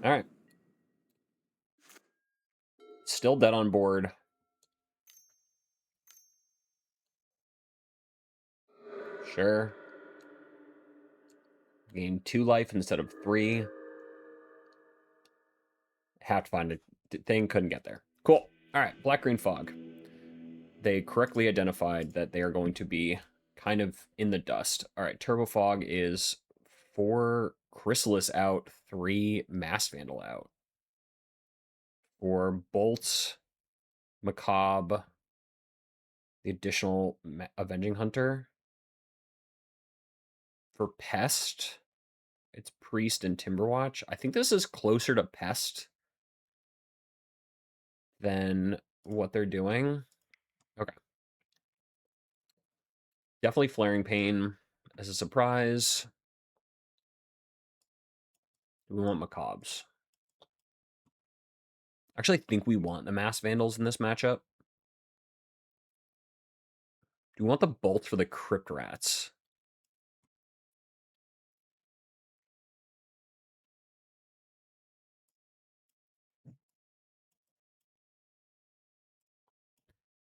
All right. Still dead on board. Sure. Gain 2 life instead of 3. Have to find a thing. Couldn't get there. Cool. All right. Black-green fog. They correctly identified that they are going to be kind of in the dust. All right. Turbo Fog is 4 Chrysalis out, 3 Mass Vandal out. For Bolt, Macabre, the additional Avenging Hunter. For Pest, it's Priest and Timberwatch. I think this is closer to Pest than what they're doing. Okay. Definitely Flaring Pain as a surprise. Do we want Macabres? Actually, I think we want the Mass Vandals in this matchup. Do we want the Bolt for the Crypt Rats?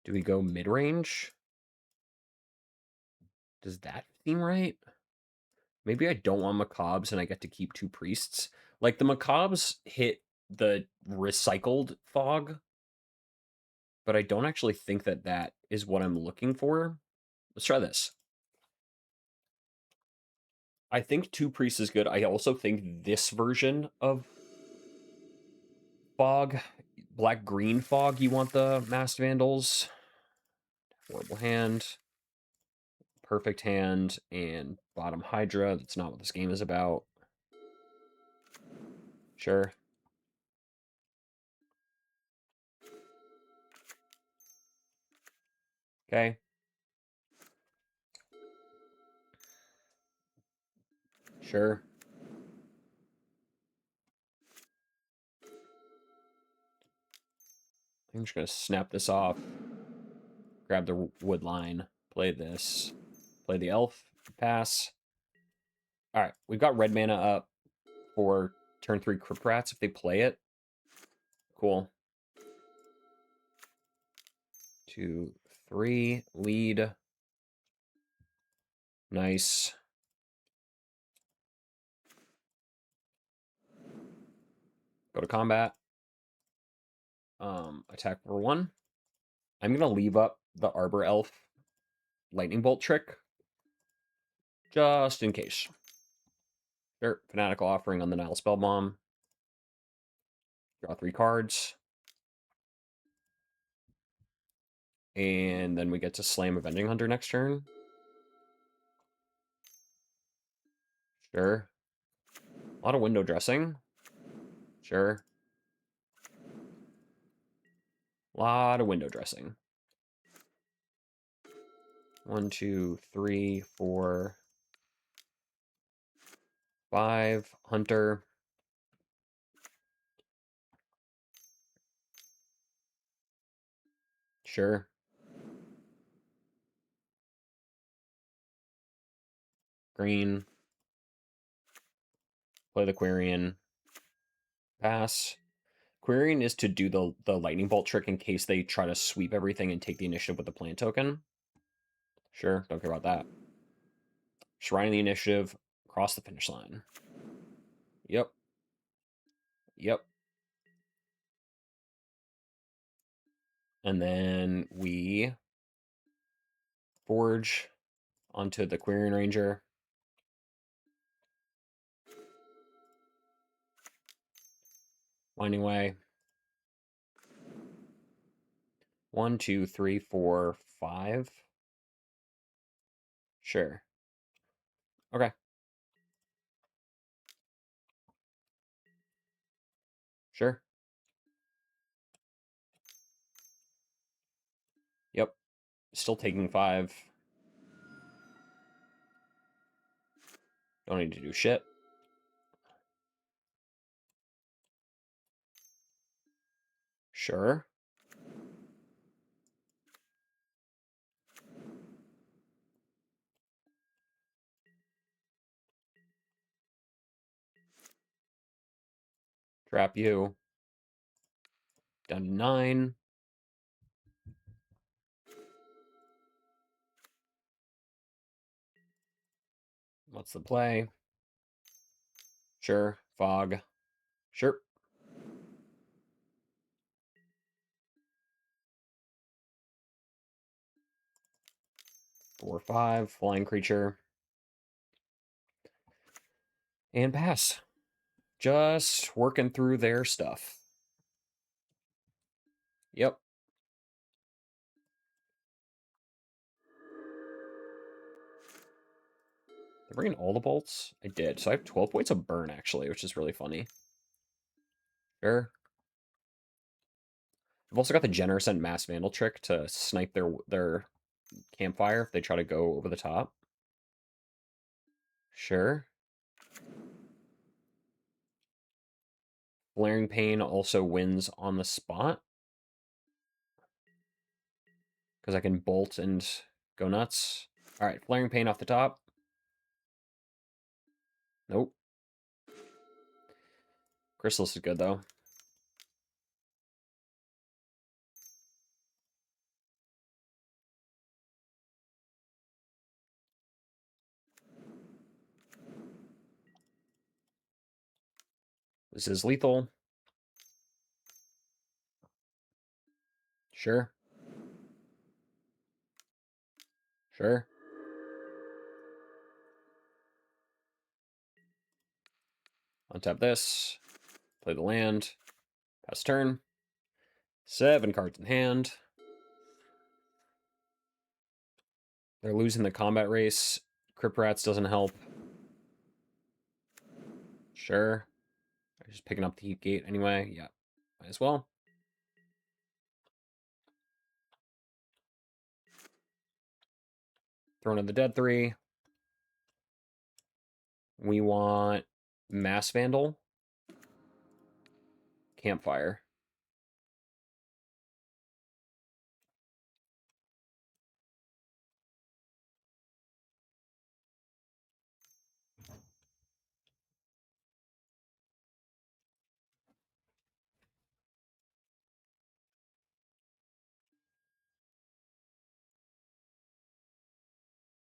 Do we go mid-range? Does that seem right? Maybe I don't want Macabres and I get to keep 2 Priests. Like, the Macabres hit the recycled fog, but I don't actually think that that is what I'm looking for. Let's try this. I think 2 Priests is good. I also think this version of fog, black-green fog, you want the Masked Vandals. Horrible hand. Perfect hand. And bottom Hydra. That's not what this game is about. Sure. Okay. Sure. I'm just going to snap this off. Grab the wood line. Play this. Play the elf. Pass. All right. We've got red mana up for turn 3 Crypt Rats if they play it. Cool. 2, 3. Lead. Nice. Go to combat. Attack for 1. I'm going to leave up the Arbor Elf Lightning Bolt trick. Just in case. Sure. Fanatical Offering on the Nile Spellbomb. Draw 3 cards. And then we get to slam Avenging Hunter next turn. Sure. A lot of window dressing. Sure. A lot of window dressing. 1, 2, 3, 4, 5. Hunter. Sure. Green. Play the Quirion. Pass. Quirion is to do the lightning bolt trick in case they try to sweep everything and take the initiative with the plant token. Sure, don't care about that. Shrine the initiative, cross the finish line. Yep. Yep. And then we forge onto the Quirion Ranger. Winding Way. 1, 2, 3, 4, 5. Sure. Okay. Sure. Yep. Still taking 5. Don't need to do shit. Sure. Trap you. Down to 9. What's the play? Sure. Fog. Sure. Four, 5. Flying creature. And pass. Just working through their stuff. Yep. Did I bring in all the bolts? I did. So I have 12 points of burn, actually, which is really funny. Sure. I've also got the Generous and Mass Vandal trick to snipe their campfire if they try to go over the top. Sure. Flaring Pain also wins on the spot. Because I can bolt and go nuts. Alright, Flaring Pain off the top. Nope. Chrysalis is good, though. This is lethal. Sure. Sure. Untap this. Play the land. Pass turn. 7 cards in hand. They're losing the combat race. Crypt Rats doesn't help. Sure. Just picking up the Heat Gate anyway. Yeah, might as well. Throne of the Dead 3. We want Mass Vandal. Campfire.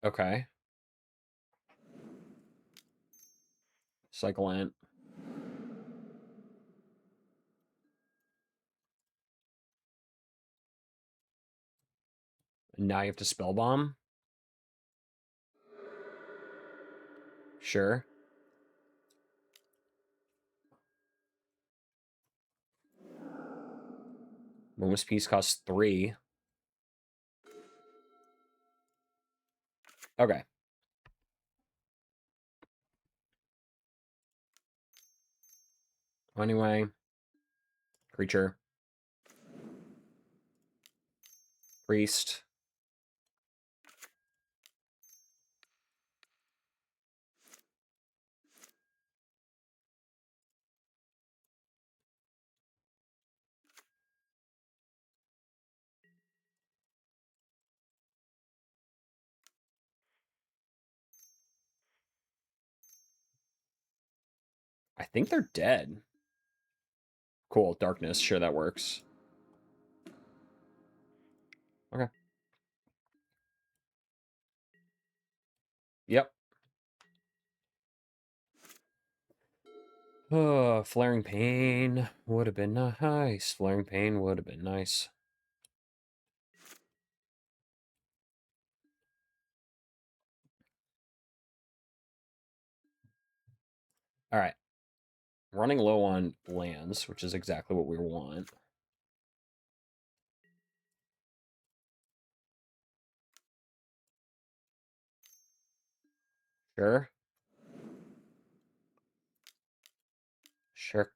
Okay. Cycle Ant. Now you have to Spell Bomb. Sure. Moment's Peace costs 3. Okay. Anyway. Creature. Priest. think they're dead. Cool, darkness. Sure, that works. Okay. Yep. Oh, Flaring Pain would have been nice. Flaring Pain would have been nice. All right. Running low on lands, which is exactly what we want. Sure. Sure.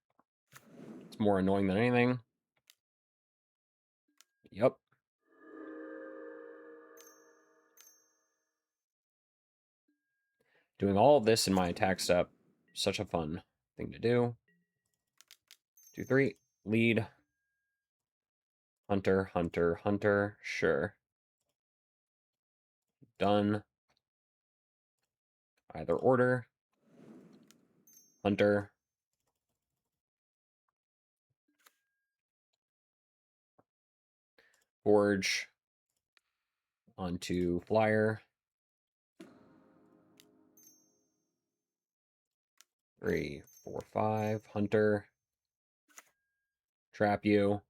It's more annoying than anything. Yep. Doing all of this in my attack step. Such a fun thing to do. 2, 3. Lead. Hunter, hunter, hunter. Sure. Done. Either order. Hunter. Forge. Onto flyer. 3, 4, 5. Hunter. Trap you.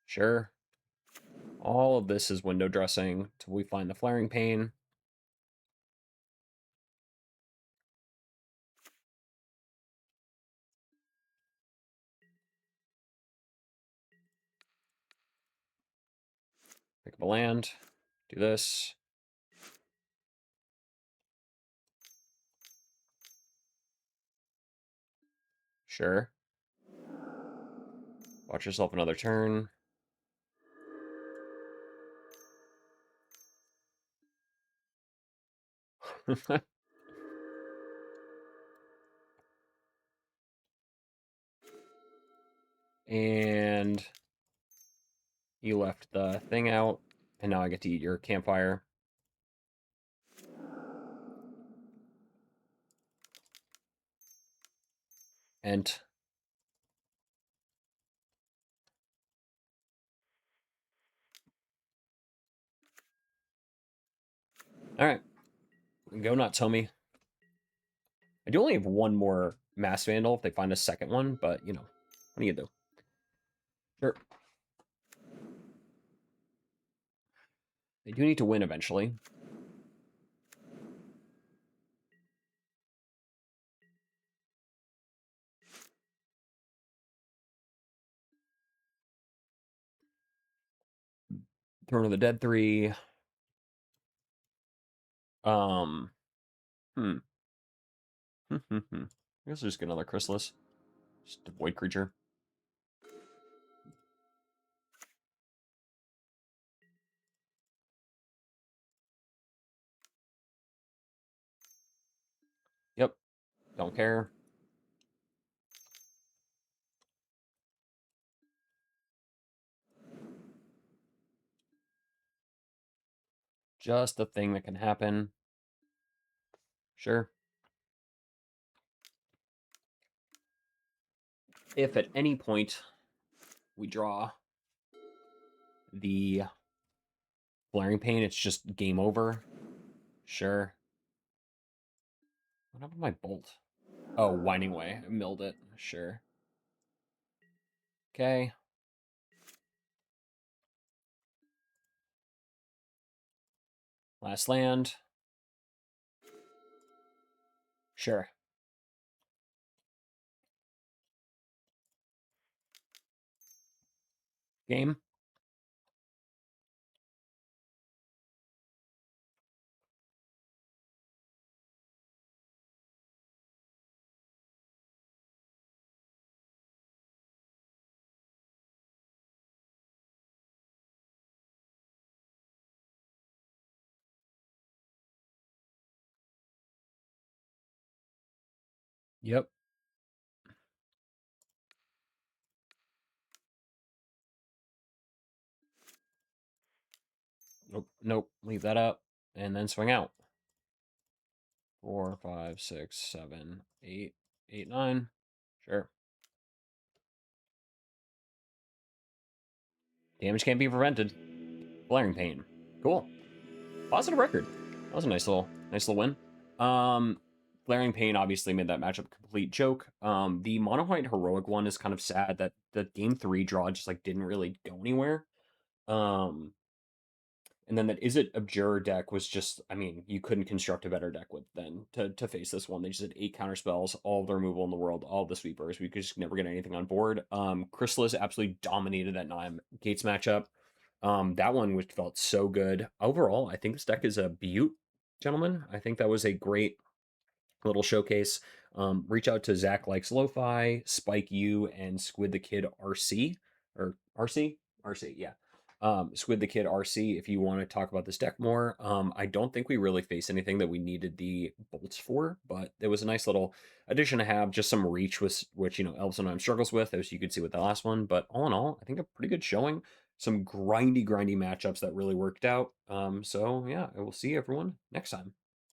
Sure. All of this is window dressing till we find the Flaring Pain. Pick up a land. Do this. Sure. Watch yourself another turn. And you left the thing out, and now I get to eat your campfire. And all right, go nuts, homie. I do only have one more Mass Vandal if they find a second one, but you know, what do you do? Sure. They do need to win eventually. Throne of the Dead 3. Um, hmm. I guess I'll just get another Chrysalis. Just a void creature. Yep. Don't care. Just a thing that can happen. Sure. If at any point we draw the Flaring Pain, it's just game over. Sure. What happened to my bolt? Oh, Winding Way. I milled it. Sure. Okay. Last land. Sure. Game. Yep. Nope. Nope. Leave that up. And then swing out. 4, 5, 6, 7, 8, 8, 9. Sure. Damage can't be prevented. Flaring Pain. Cool. Positive record. That was a nice little win. Flaring Pain obviously made that matchup a complete joke. The Mono White Heroic one is kind of sad that the game 3 draw just like didn't really go anywhere. And then that Izzet Abjure deck was just, I mean, you couldn't construct a better deck with than to face this one. They just had 8 counter spells, all of the removal in the world, all of the sweepers. We could just never get anything on board. Chrysalis absolutely dominated that Naya Gates matchup. That one which felt so good. Overall, I think this deck is a beaut, gentlemen. I think that was a great little showcase. Reach out to ZachLikesLofi, SpikeYou, and SquidTheKidRC or RC, yeah. SquidTheKidRC if you want to talk about this deck more. I don't think we really faced anything that we needed the bolts for, but it was a nice little addition to have. Just some reach, which you know Elves sometimes struggles with, as you could see with the last one. But all in all, I think a pretty good showing. Some grindy matchups that really worked out. So yeah, I will see everyone next time.